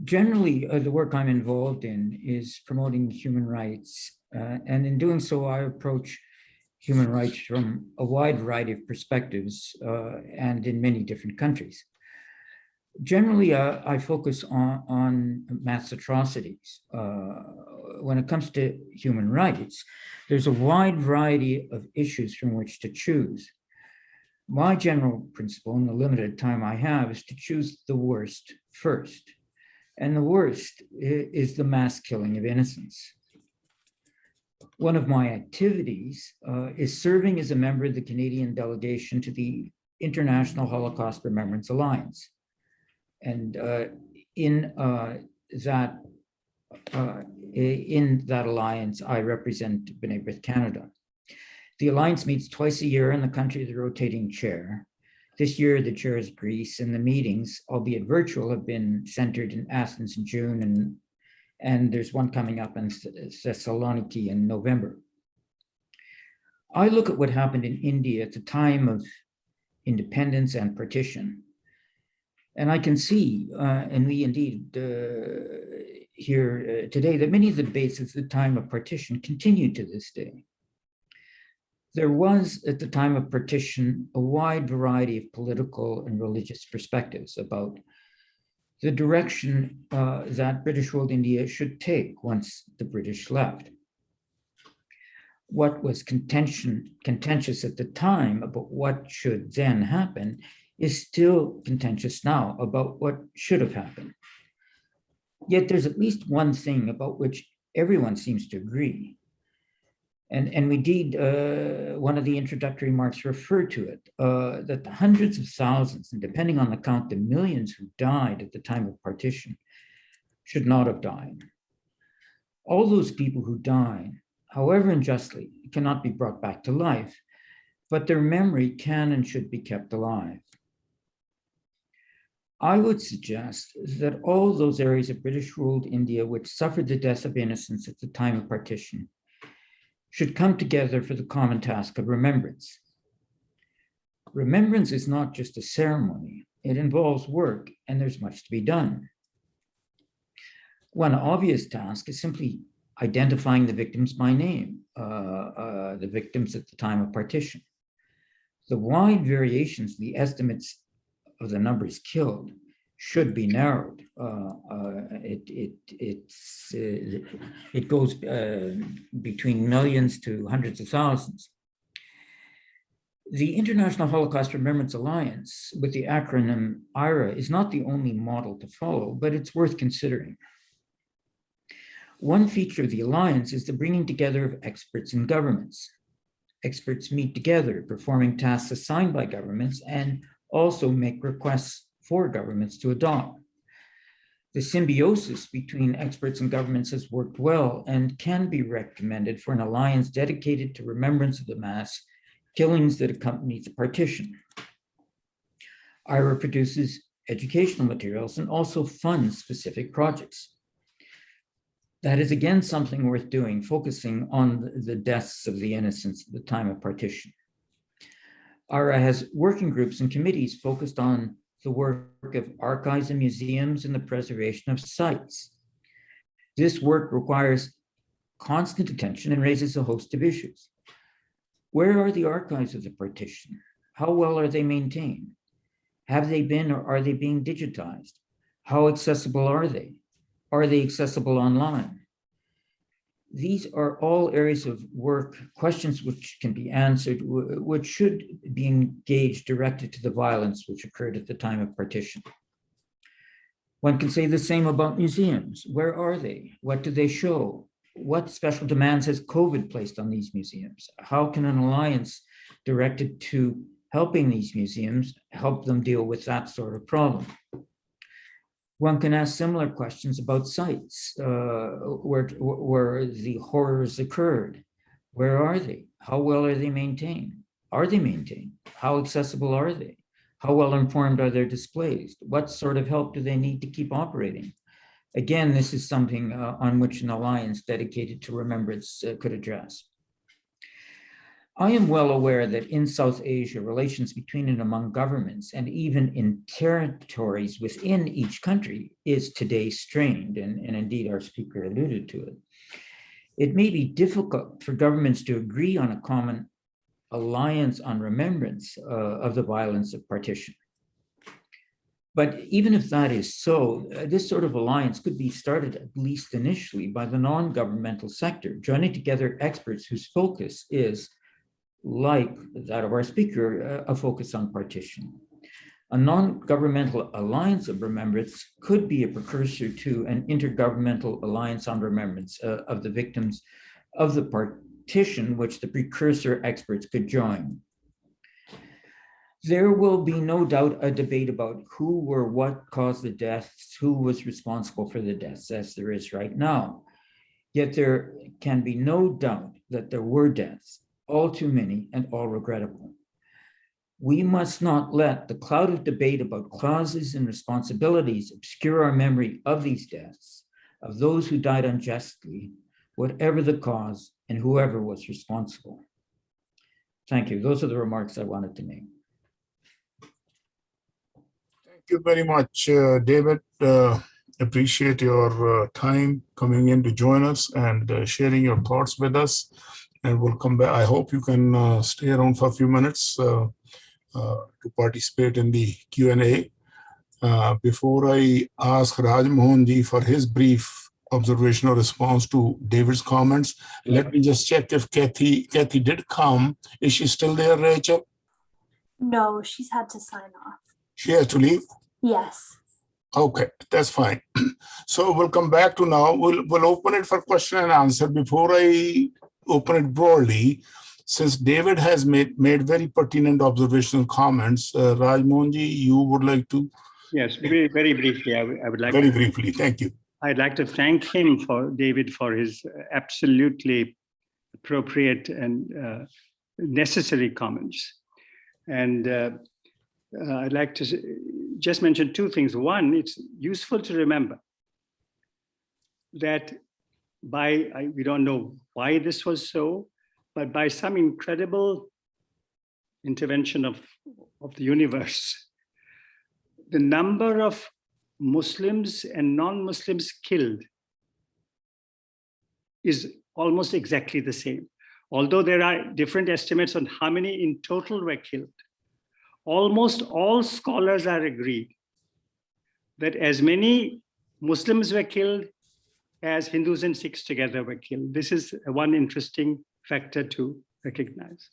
Generally, the work I'm involved in is promoting human rights. And in doing so, I approach human rights from a wide variety of perspectives and in many different countries. Generally, I focus on mass atrocities. When it comes to human rights, there's a wide variety of issues from which to choose. My general principle in the limited time I have is to choose the worst first. And the worst is the mass killing of innocents. One of my activities is serving as a member of the Canadian delegation to the International Holocaust Remembrance Alliance. And in that alliance, I represent B'nai B'rith Canada. The alliance meets twice a year in the country of the rotating chair. This year, the chair is Greece, and the meetings, albeit virtual, have been centered in Athens in June, and there's one coming up in Thessaloniki in November. I look at what happened in India at the time of independence and partition, and I can see, and we indeed here today, that many of the debates at the time of partition continue to this day. There was, at the time of partition, a wide variety of political and religious perspectives about the direction that British ruled India should take once the British left. What was contentious at the time about what should then happen is still contentious now about what should have happened. Yet there's at least one thing about which everyone seems to agree. And we did, one of the introductory remarks referred to it, that the hundreds of thousands, and depending on the count, the millions who died at the time of partition should not have died. All those people who died, however unjustly, cannot be brought back to life, but their memory can and should be kept alive. I would suggest that all those areas of British-ruled India which suffered the death of innocents at the time of partition should come together for the common task of remembrance. Remembrance is not just a ceremony, it involves work, and there's much to be done. One obvious task is simply identifying the victims by name, the victims at the time of partition. The wide variations in the estimates of the numbers killed should be narrowed. It goes between millions to hundreds of thousands. The International Holocaust Remembrance Alliance, with the acronym IRA, is not the only model to follow, but it's worth considering. One feature of the alliance is the bringing together of experts in governments. Experts meet together, performing tasks assigned by governments, and also make requests for governments to adopt. The symbiosis between experts and governments has worked well and can be recommended for an alliance dedicated to remembrance of the mass killings that accompanied the partition. IRA produces educational materials and also funds specific projects. That is again something worth doing, focusing on the deaths of the innocents at the time of partition. IRA has working groups and committees focused on the work of archives and museums and the preservation of sites. This work requires constant attention and raises a host of issues. Where are the archives of the partition? How well are they maintained? Have they been or are they being digitized? How accessible are they? Are they accessible online? These are all areas of work, questions which can be answered, which should be engaged directed to the violence which occurred at the time of partition. One can say the same about museums. Where are they? What do they show? What special demands has COVID placed on these museums? How can an alliance directed to helping these museums help them deal with that sort of problem? One can ask similar questions about sites where the horrors occurred. Where are they? How well are they maintained? Are they maintained? How accessible are they? How well informed are their displays? What sort of help do they need to keep operating? Again, this is something on which an alliance dedicated to remembrance could address. I am well aware that in South Asia, relations between and among governments and even in territories within each country is today strained, and indeed our speaker alluded to it. It may be difficult for governments to agree on a common alliance on remembrance of the violence of partition. But even if that is so, this sort of alliance could be started, at least initially, by the non-governmental sector, joining together experts whose focus is, like that of our speaker, a focus on partition. A non-governmental alliance of remembrance could be a precursor to an intergovernmental alliance on remembrance of the victims of the partition, which the precursor experts could join. There will be no doubt a debate about who or what caused the deaths, who was responsible for the deaths, as there is right now. Yet there can be no doubt that there were deaths, all too many and all regrettable. We must not let the cloud of debate about clauses and responsibilities obscure our memory of these deaths, of those who died unjustly, whatever the cause and whoever was responsible. Thank you. Those are the remarks I wanted to make. Thank you very much, David. Appreciate your time coming in to join us and sharing your thoughts with us. And we'll come back. I hope you can stay around for a few minutes to participate in the Q&A. Before I ask Raj Mohan ji for his brief observational response to David's comments, let me just check if Kathy did come. Is she still there, Rachel? No, she's had to sign off. She has to leave? Yes. Okay, that's fine. So we'll come back to now. We'll open it for question and answer. Before I open it broadly, since David has made very pertinent observational comments, Raj Mohan ji, you would like to? Yes, very, very briefly. I would like Very to, briefly, thank you. I'd like to thank him David for his absolutely appropriate and necessary comments. And I'd like to just mention two things. One, it's useful to remember that we don't know why this was so, but by some incredible intervention of the universe, the number of Muslims and non-Muslims killed is almost exactly the same. Although there are different estimates on how many in total were killed, almost all scholars are agreed that as many Muslims were killed as Hindus and Sikhs together were killed. This is one interesting factor to recognize.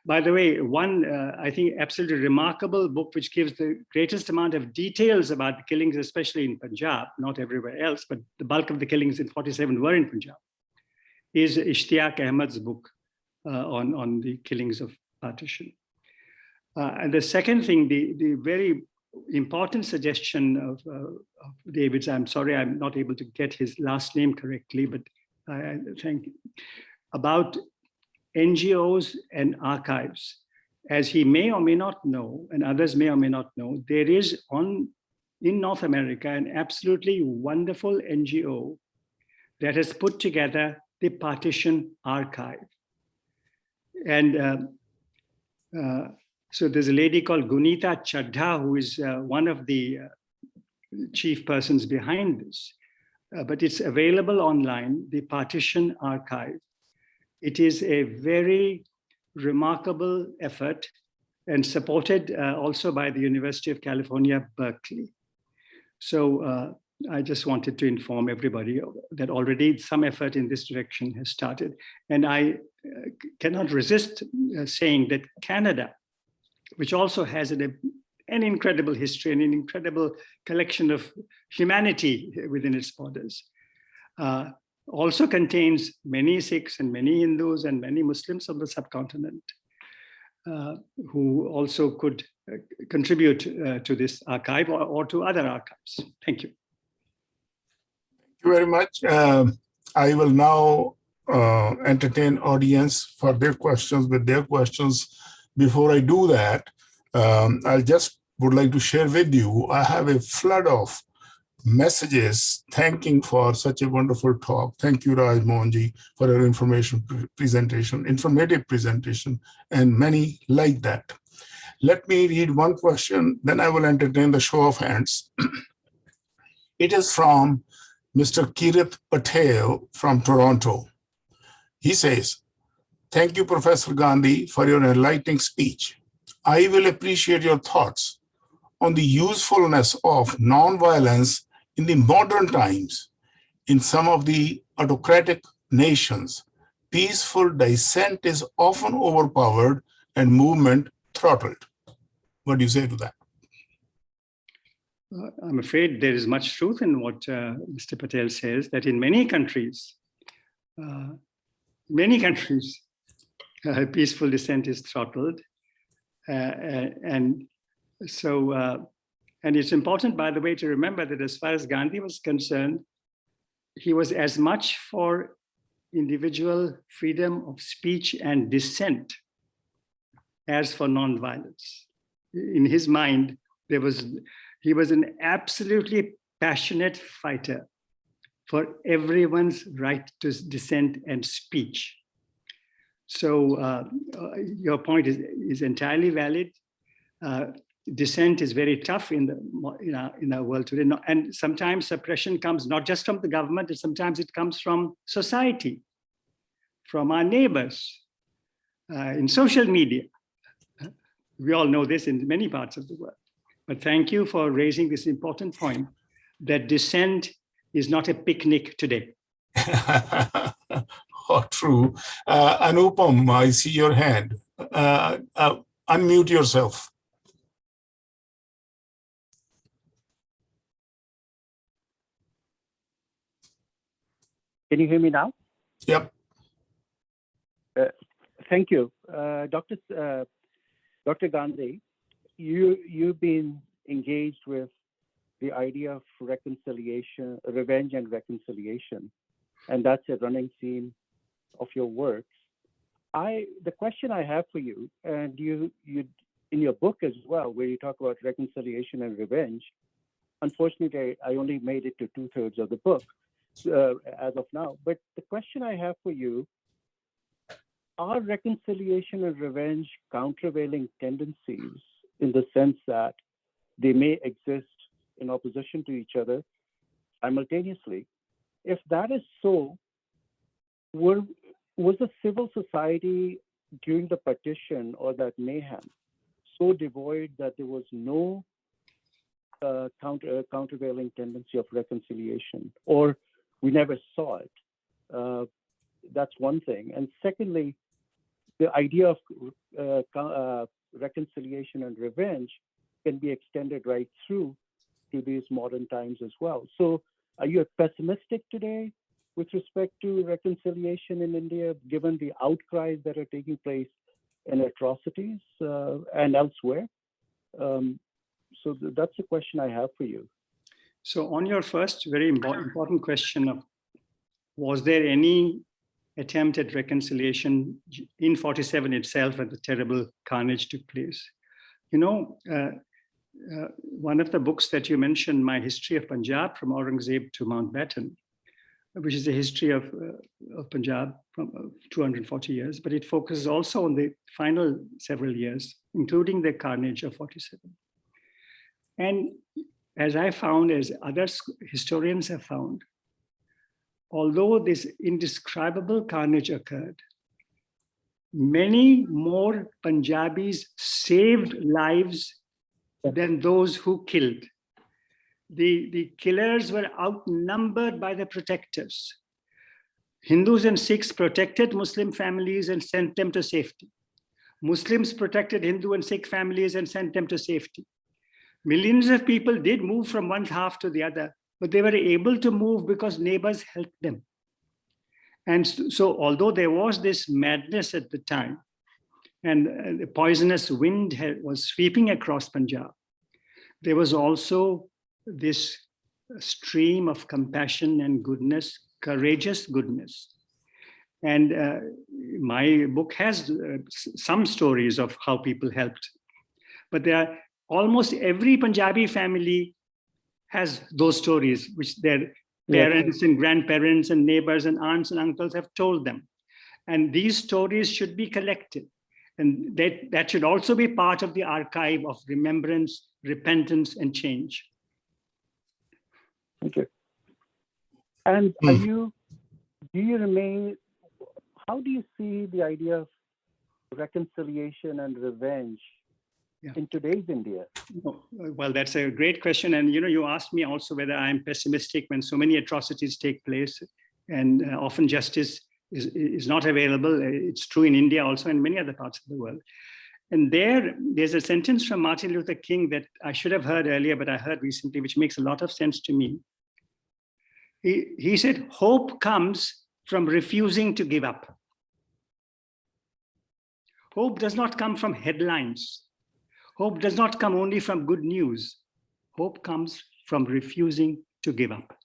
By the way, one, I think, absolutely remarkable book which gives the greatest amount of details about the killings, especially in Punjab, not everywhere else, but the bulk of the killings in 47 were in Punjab, is Ishtiaq Ahmed's book on the killings of partition. And the second thing, the very important suggestion of David's, I'm sorry, I'm not able to get his last name correctly, but I thank you, about NGOs and archives. As he may or may not know, and others may or may not know, there is in North America an absolutely wonderful NGO that has put together the Partition Archive. And so there's a lady called Gunita Chadha, who is one of the chief persons behind this. But it's available online, the Partition Archive. It is a very remarkable effort and supported also by the University of California, Berkeley. So I just wanted to inform everybody that already some effort in this direction has started. And I cannot resist saying that Canada, which also has an incredible history and an incredible collection of humanity within its borders, also contains many Sikhs and many Hindus and many Muslims of the subcontinent who also could contribute to this archive or to other archives. Thank you. Thank you very much. I will now entertain audience for their questions with their questions. Before I do that, I just would like to share with you, I have a flood of messages thanking for such a wonderful talk. Thank you, Raj Mohan ji, for your informative presentation, and many like that. Let me read one question, then I will entertain the show of hands. It is from Mr. Kirith Patel from Toronto. He says, "Thank you, Professor Gandhi, for your enlightening speech. I will appreciate your thoughts on the usefulness of nonviolence in the modern times. In some of the autocratic nations, peaceful dissent is often overpowered and movement throttled." What do you say to that? I'm afraid there is much truth in what Mr. Patel says, that in many countries, peaceful dissent is throttled. And it's important, by the way, to remember that as far as Gandhi was concerned, he was as much for individual freedom of speech and dissent as for nonviolence. In his mind, he was an absolutely passionate fighter for everyone's right to dissent and speech. So your point is entirely valid. Dissent is very tough in our world today, and sometimes suppression comes not just from the government, and sometimes it comes from society, from our neighbors, in social media. We all know this in many parts of the world. But thank you for raising this important point that dissent is not a picnic today. Oh, true. Anupam, I see your hand. Unmute yourself. Can you hear me now? Yep. Thank you. Dr. Gandhi, you've been engaged with the idea of reconciliation, revenge and reconciliation, and that's a running theme of your works. The question I have for you, and you in your book as well, where you talk about reconciliation and revenge, unfortunately, I only made it to 2/3 of the book as of now. But the question I have for you, are reconciliation and revenge countervailing tendencies in the sense that they may exist in opposition to each other simultaneously? If that is so, was the civil society during the partition or that mayhem so devoid that there was no countervailing tendency of reconciliation, or we never saw it? That's one thing. And secondly, the idea of reconciliation and revenge can be extended right through to these modern times as well. So are you pessimistic today with respect to reconciliation in India, given the outcries that are taking place in atrocities and elsewhere? So that's the question I have for you. So on your first very important question of, was there any attempt at reconciliation in 47 itself when the terrible carnage took place? You know, one of the books that you mentioned, My History of Punjab, from Aurangzeb to Mountbatten, which is a history of Punjab from 240 years, but it focuses also on the final several years, including the carnage of 47. And as I found, as other historians have found, although this indescribable carnage occurred, many more Punjabis saved lives than those who killed. The killers were outnumbered by the protectors. Hindus and Sikhs protected Muslim families and sent them to safety. Muslims protected Hindu and Sikh families and sent them to safety. Millions of people did move from one half to the other, but they were able to move because neighbors helped them. And so although there was this madness at the time, and the poisonous wind was sweeping across Punjab, there was also this stream of compassion and goodness, courageous goodness. And my book has some stories of how people helped, but there are almost every Punjabi family has those stories, which their parents and grandparents and neighbors and aunts and uncles have told them. And these stories should be collected. And that should also be part of the archive of remembrance, repentance, and change. Thank you. And do you remain, how do you see the idea of reconciliation and revenge in today's India? Well, that's a great question. And you asked me also whether I'm pessimistic when so many atrocities take place, and often justice is not available. It's true in India also and many other parts of the world. And there's a sentence from Martin Luther King that I should have heard earlier, but I heard recently, which makes a lot of sense to me. He said, hope comes from refusing to give up. Hope does not come from headlines. Hope does not come only from good news. Hope comes from refusing to give up.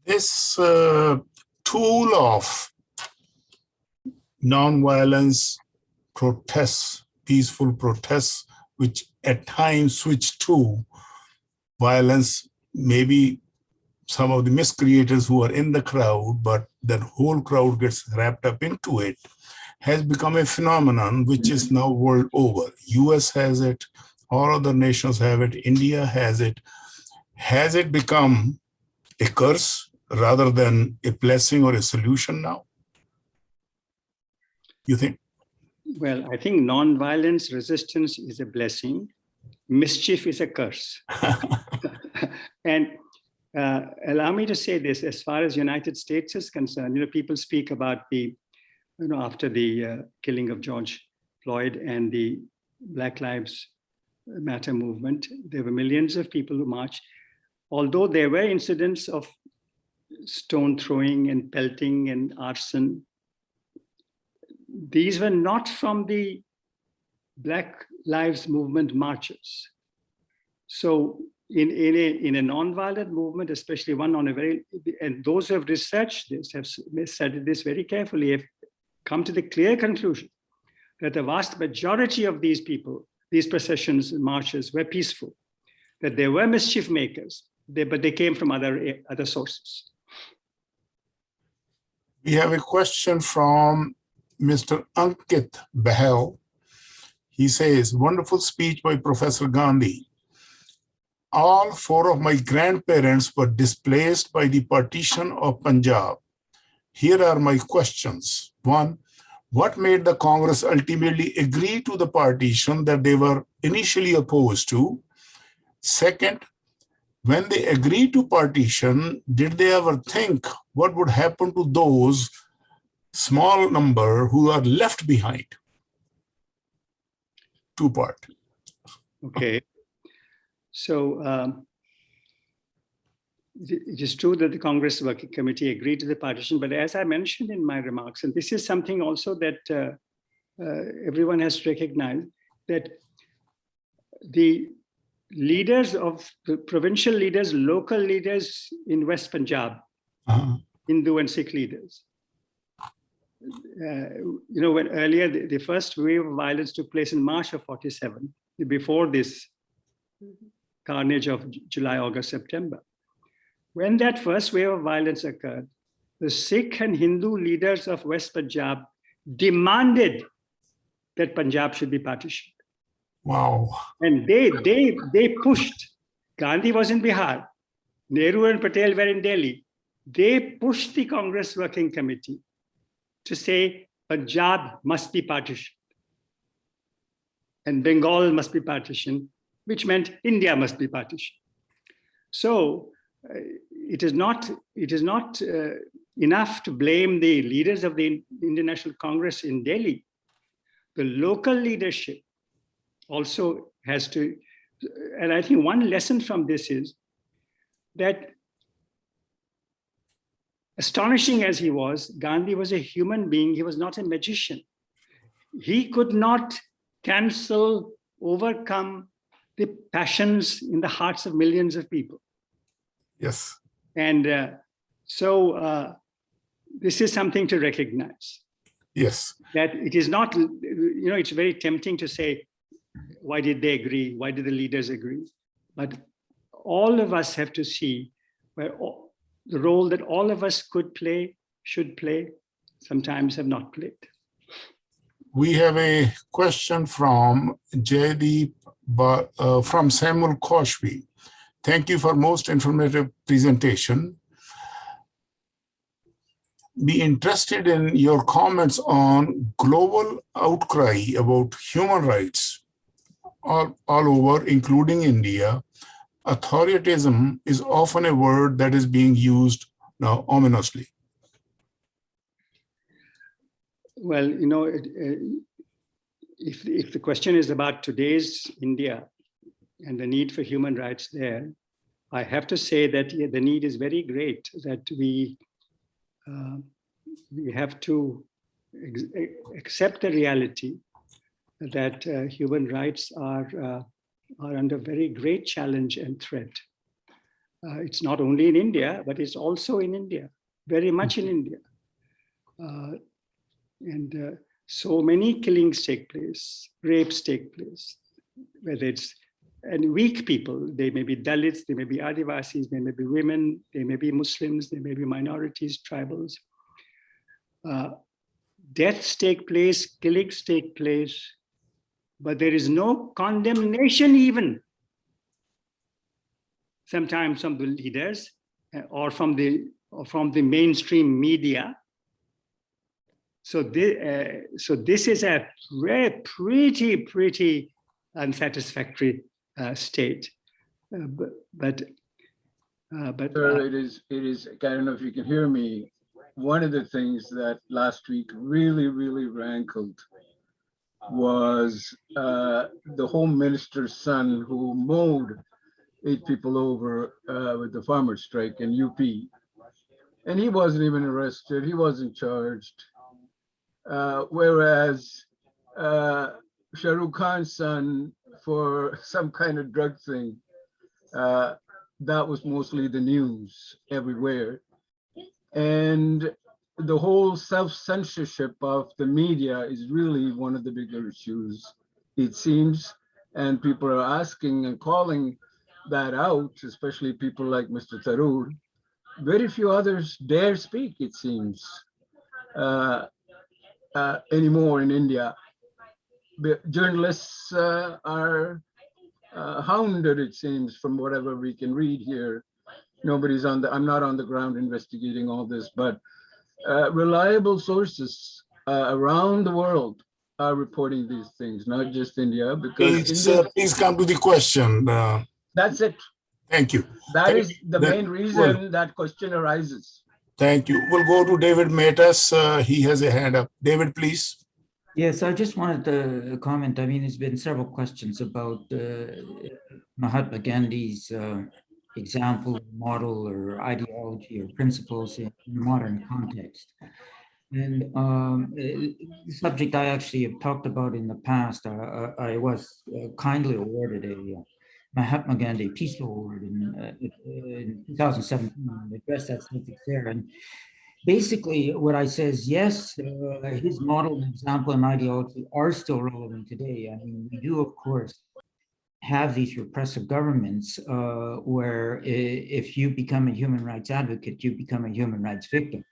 This tool of nonviolence protests, peaceful protests, which at times switch to violence, maybe some of the miscreators who are in the crowd, but that whole crowd gets wrapped up into it, has become a phenomenon which is now world over. US has it, all other nations have it, India has it. Has it become a curse rather than a blessing or a solution now? You think? Well, I think non-violence resistance is a blessing. Mischief is a curse. And allow me to say this, as far as United States is concerned, people speak about the, after the killing of George Floyd and the Black Lives Matter movement, there were millions of people who marched. Although there were incidents of stone throwing and pelting and arson, these were not from the Black Lives Movement marches. So in a non-violent movement, especially one on a very, and those who have researched this have studied this very carefully, have come to the clear conclusion that the vast majority of these people, these processions and marches were peaceful, that there were mischief makers, but they came from other sources. We have a question from Mr. Ankit Bahel. He says, wonderful speech by Professor Gandhi. All four of my grandparents were displaced by the partition of Punjab. Here are my questions. One, what made the Congress ultimately agree to the partition that they were initially opposed to? Second, when they agreed to partition, did they ever think what would happen to those small number who are left behind? Two-part. Okay. So it is true that the Congress Working Committee agreed to the partition, but as I mentioned in my remarks, and this is something also that everyone has to recognize, that the leaders of the provincial leaders, local leaders in West Punjab, Hindu and Sikh leaders, when earlier the first wave of violence took place in March of 47, before this carnage of July, August, September. When that first wave of violence occurred, the Sikh and Hindu leaders of West Punjab demanded that Punjab should be partitioned. Wow. And they pushed. Gandhi was in Bihar. Nehru and Patel were in Delhi. They pushed the Congress Working Committee to say Punjab must be partitioned and Bengal must be partitioned, which meant India must be partitioned. So it is not enough to blame the leaders of the Indian National Congress in Delhi. The local leadership also has to, and I think one lesson from this is that, astonishing as he was, Gandhi was a human being. He was not a magician. He could not cancel, overcome the passions in the hearts of millions of people. Yes. And so this is something to recognize. Yes. That it is not, it's very tempting to say, why did they agree? Why did the leaders agree? But all of us have to see where the role that all of us could play, should play, sometimes have not played. We have a question from Jaydeep from Samuel Koshvi. Thank you for most informative presentation. Be interested in your comments on global outcry about human rights all over, including India. Authoritarianism is often a word that is being used now ominously. Well, if the question is about today's India and the need for human rights there, I have to say that the need is very great, that we have to accept the reality that human rights are under very great challenge and threat. It's not only in India, but it's also in India, very much in India. And so many killings take place, rapes take place, whether it's and weak people, they may be Dalits, they may be Adivasis, they may be women, they may be Muslims, they may be minorities, tribals. Deaths take place, killings take place, but there is no condemnation even. Sometimes from the leaders or from the mainstream media. So this is a pretty unsatisfactory state. But Sir, it is, I don't know if you can hear me. One of the things that last week really rankled was the Home Minister's son who mowed 8 people over with the farmers' strike in UP. And he wasn't even arrested, he wasn't charged. Whereas Shah Rukh Khan's son, for some kind of drug thing, that was mostly the news everywhere. And the whole self-censorship of the media is really one of the bigger issues, it seems. And people are asking and calling that out, especially people like Mr. Tharoor. Very few others dare speak, it seems, anymore in India. Journalists are hounded, it seems, from whatever we can read here. Nobody's on the, I'm not on the ground investigating all this, but reliable sources around the world are reporting these things, not just India, because Please come to the question. That's it. Thank you. That is the main reason that question arises. Thank you. We'll go to David Metas. He has a hand up. David, please. Yes, I just wanted to comment. I mean, there's been several questions about Mahatma Gandhi's example, model, or ideology, or principles in modern context. And the subject I actually have talked about in the past. I was kindly awarded a Mahatma Gandhi Peace Award in 2017. I addressed that subject there. And basically, what I say is, yes, his model and example and ideology are still relevant today. I mean, we do, of course, have these repressive governments where if you become a human rights advocate, you become a human rights victim.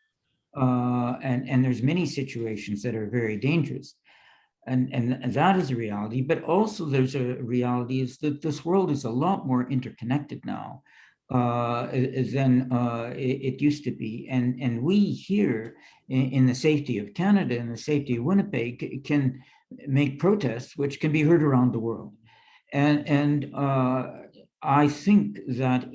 And there's many situations that are very dangerous. And that is a reality, but also there's a reality is that this world is a lot more interconnected now than it used to be. And we here in the safety of Canada and the safety of Winnipeg can make protests which can be heard around the world. And I think that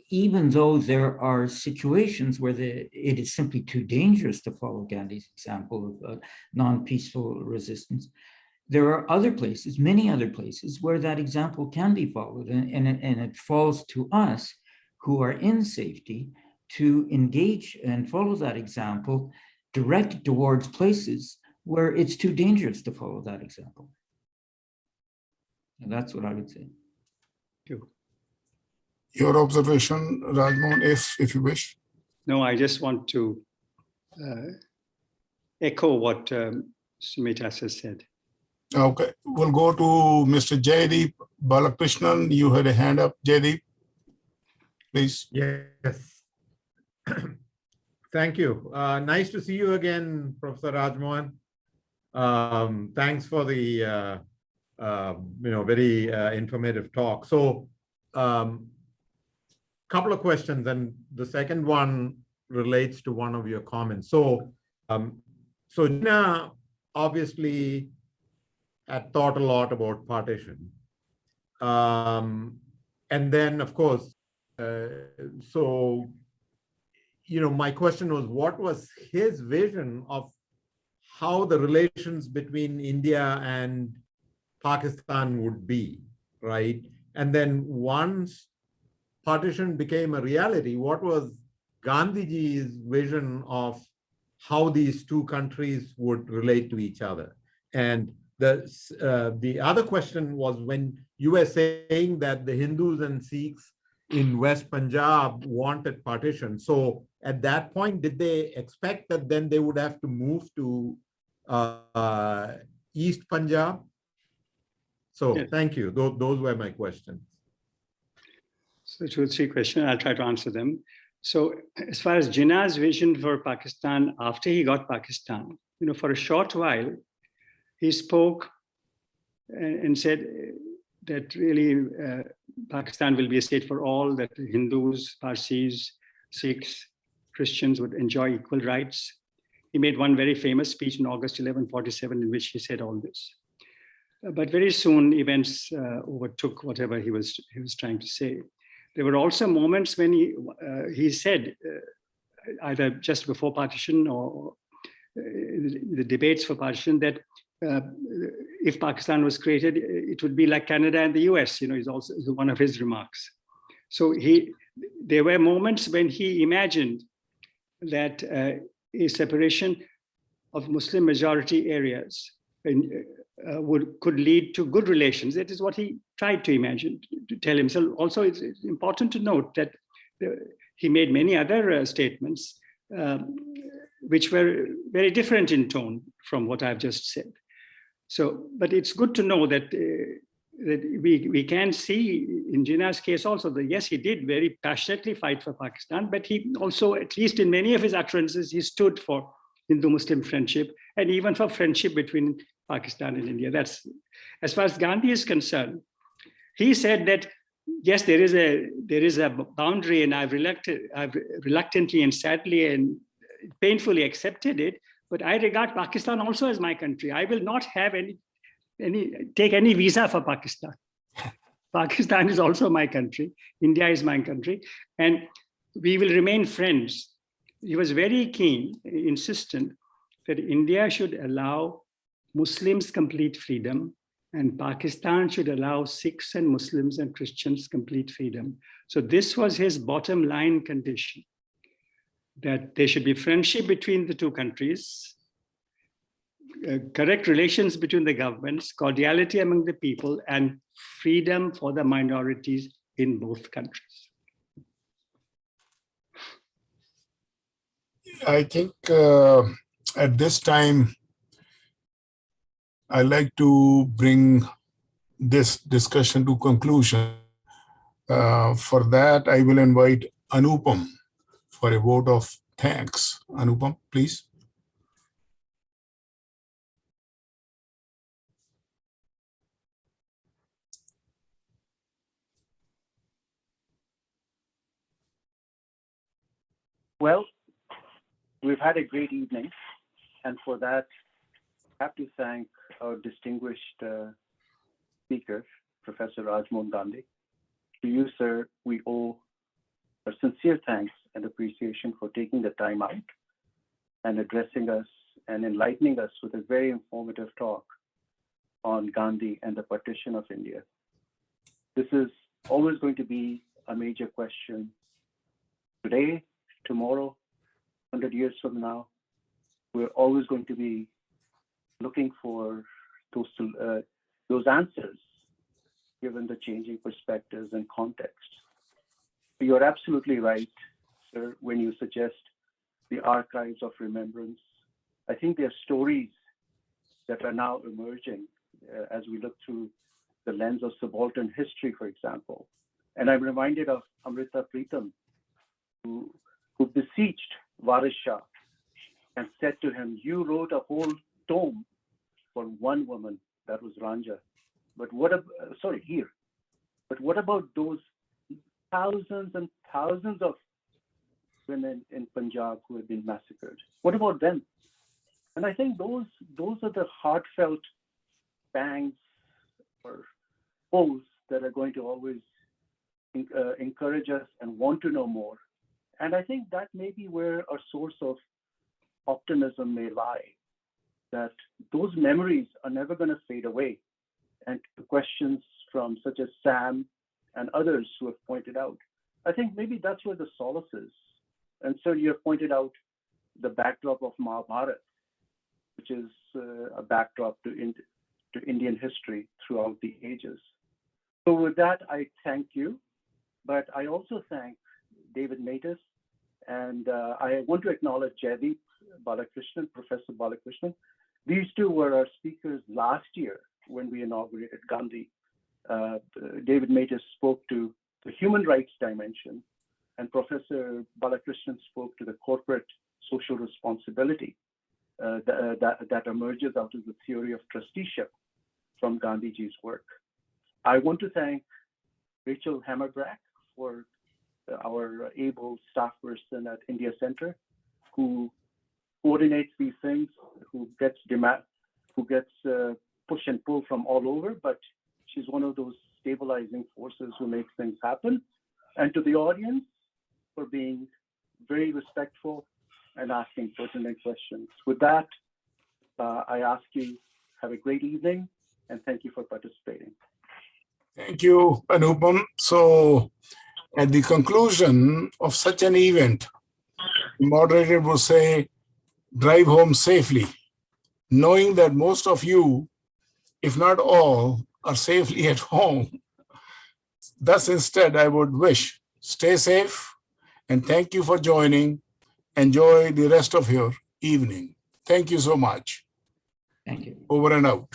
even though there are situations where it is simply too dangerous to follow Gandhi's example of non-peaceful resistance, there are other places, many other places, where that example can be followed. And it falls to us who are in safety to engage and follow that example directed towards places where it's too dangerous to follow that example. And that's what I would say. Thank you. Your observation, Rajmohan, if you wish. No, I just want to echo what Sumitas has said. Okay, we'll go to Mr. Jaydeep Balakrishnan. You had a hand up, Jaydeep. Please. Yes. Thank you. Nice to see you again, Professor Rajmohan. Thanks for the very informative talk. So, couple of questions, and the second one relates to one of your comments. So, Gina obviously had thought a lot about partition, and then, of course, my question was, what was his vision of how the relations between India and Pakistan would be, right? And then once partition became a reality, what was Gandhiji's vision of how these two countries would relate to each other? And the other question was, when you were saying that the Hindus and Sikhs in West Punjab wanted partition. So at that point, did they expect that then they would have to move to East Punjab? So Yes. thank you. Those were my questions. So 2 or 3 questions, I'll try to answer them. So as far as Jinnah's vision for Pakistan after he got Pakistan, for a short while, he spoke and said that really Pakistan will be a state for all, that Hindus, Parsis, Sikhs, Christians would enjoy equal rights. He made one very famous speech in August 1147 in which he said all this. But very soon events overtook whatever he was trying to say. There were also moments when he said, either just before partition or the debates for partition, that if Pakistan was created, it would be like Canada and the US, is also one of his remarks. So there were moments when he imagined that a separation of Muslim majority areas could lead to good relations. That is what he tried to imagine, to tell himself. Also, it's important to note that he made many other statements which were very different in tone from what I've just said. So, but it's good to know that we can see in Jinnah's case also that yes, he did very passionately fight for Pakistan, but he also, at least in many of his utterances, he stood for Hindu-Muslim friendship and even for friendship between Pakistan and India. That's, as far as Gandhi is concerned, he said that yes, there is a boundary, and I've reluctantly and sadly and painfully accepted it, but I regard Pakistan also as my country. I will not have take any visa for Pakistan. Pakistan is also my country. India is my country, and we will remain friends. He was very keen, insistent that India should allow Muslims complete freedom, and Pakistan should allow Sikhs and Muslims and Christians complete freedom. So this was his bottom line condition, that there should be friendship between the two countries, correct relations between the governments, cordiality among the people, and freedom for the minorities in both countries. I think at this time, I'd like to bring this discussion to conclusion. For that, I will invite Anupam for a vote of thanks. Anupam, please. Well, we've had a great evening, and for that, I have to thank our distinguished speaker, Professor Rajmohan Gandhi. To you, sir, we owe our sincere thanks and appreciation for taking the time out and addressing us and enlightening us with a very informative talk on Gandhi and the partition of India. This is always going to be a major question today, tomorrow, 100 years from now. We're always going to be looking for those answers, given the changing perspectives and context. You're absolutely right, sir, when you suggest the archives of remembrance. I think there are stories that are now emerging as we look through the lens of subaltern history, for example. And I'm reminded of Amrita Pritam, who beseeched Waris Shah and said to him, "You wrote a whole tome for one woman, that was Ranja. But what about those thousands and thousands of women in Punjab who have been massacred? What about them?" And I think those are the heartfelt bangs or pulls that are going to always encourage us and want to know more. And I think that may be where our source of optimism may lie, that those memories are never going to fade away. And to questions from such as Sam and others who have pointed out, I think maybe that's where the solace is. And so you have pointed out the backdrop of Mahabharata, which is a backdrop to Indian history throughout the ages. So with that, I thank you, but I also thank David Matus And I want to acknowledge Jaideep Balakrishnan, Professor Balakrishnan. These two were our speakers last year when we inaugurated Gandhi. David Matus spoke to the human rights dimension, and Professor Balakrishnan spoke to the corporate social responsibility that emerges out of the theory of trusteeship from Gandhiji's work. I want to thank Rachel Hammerbrack for our able staff person at India Center, who coordinates these things, who gets push and pull from all over, but she's one of those stabilizing forces who makes things happen. And to the audience for being very respectful and asking pertinent questions. With that, I ask you, have a great evening, and thank you for participating. Thank you, Anupam. So at the conclusion of such an event, the moderator will say, drive home safely, knowing that most of you, if not all, are safely at home. Thus, instead, I would wish, stay safe, and thank you for joining. Enjoy the rest of your evening. Thank you so much. Thank you. Over and out.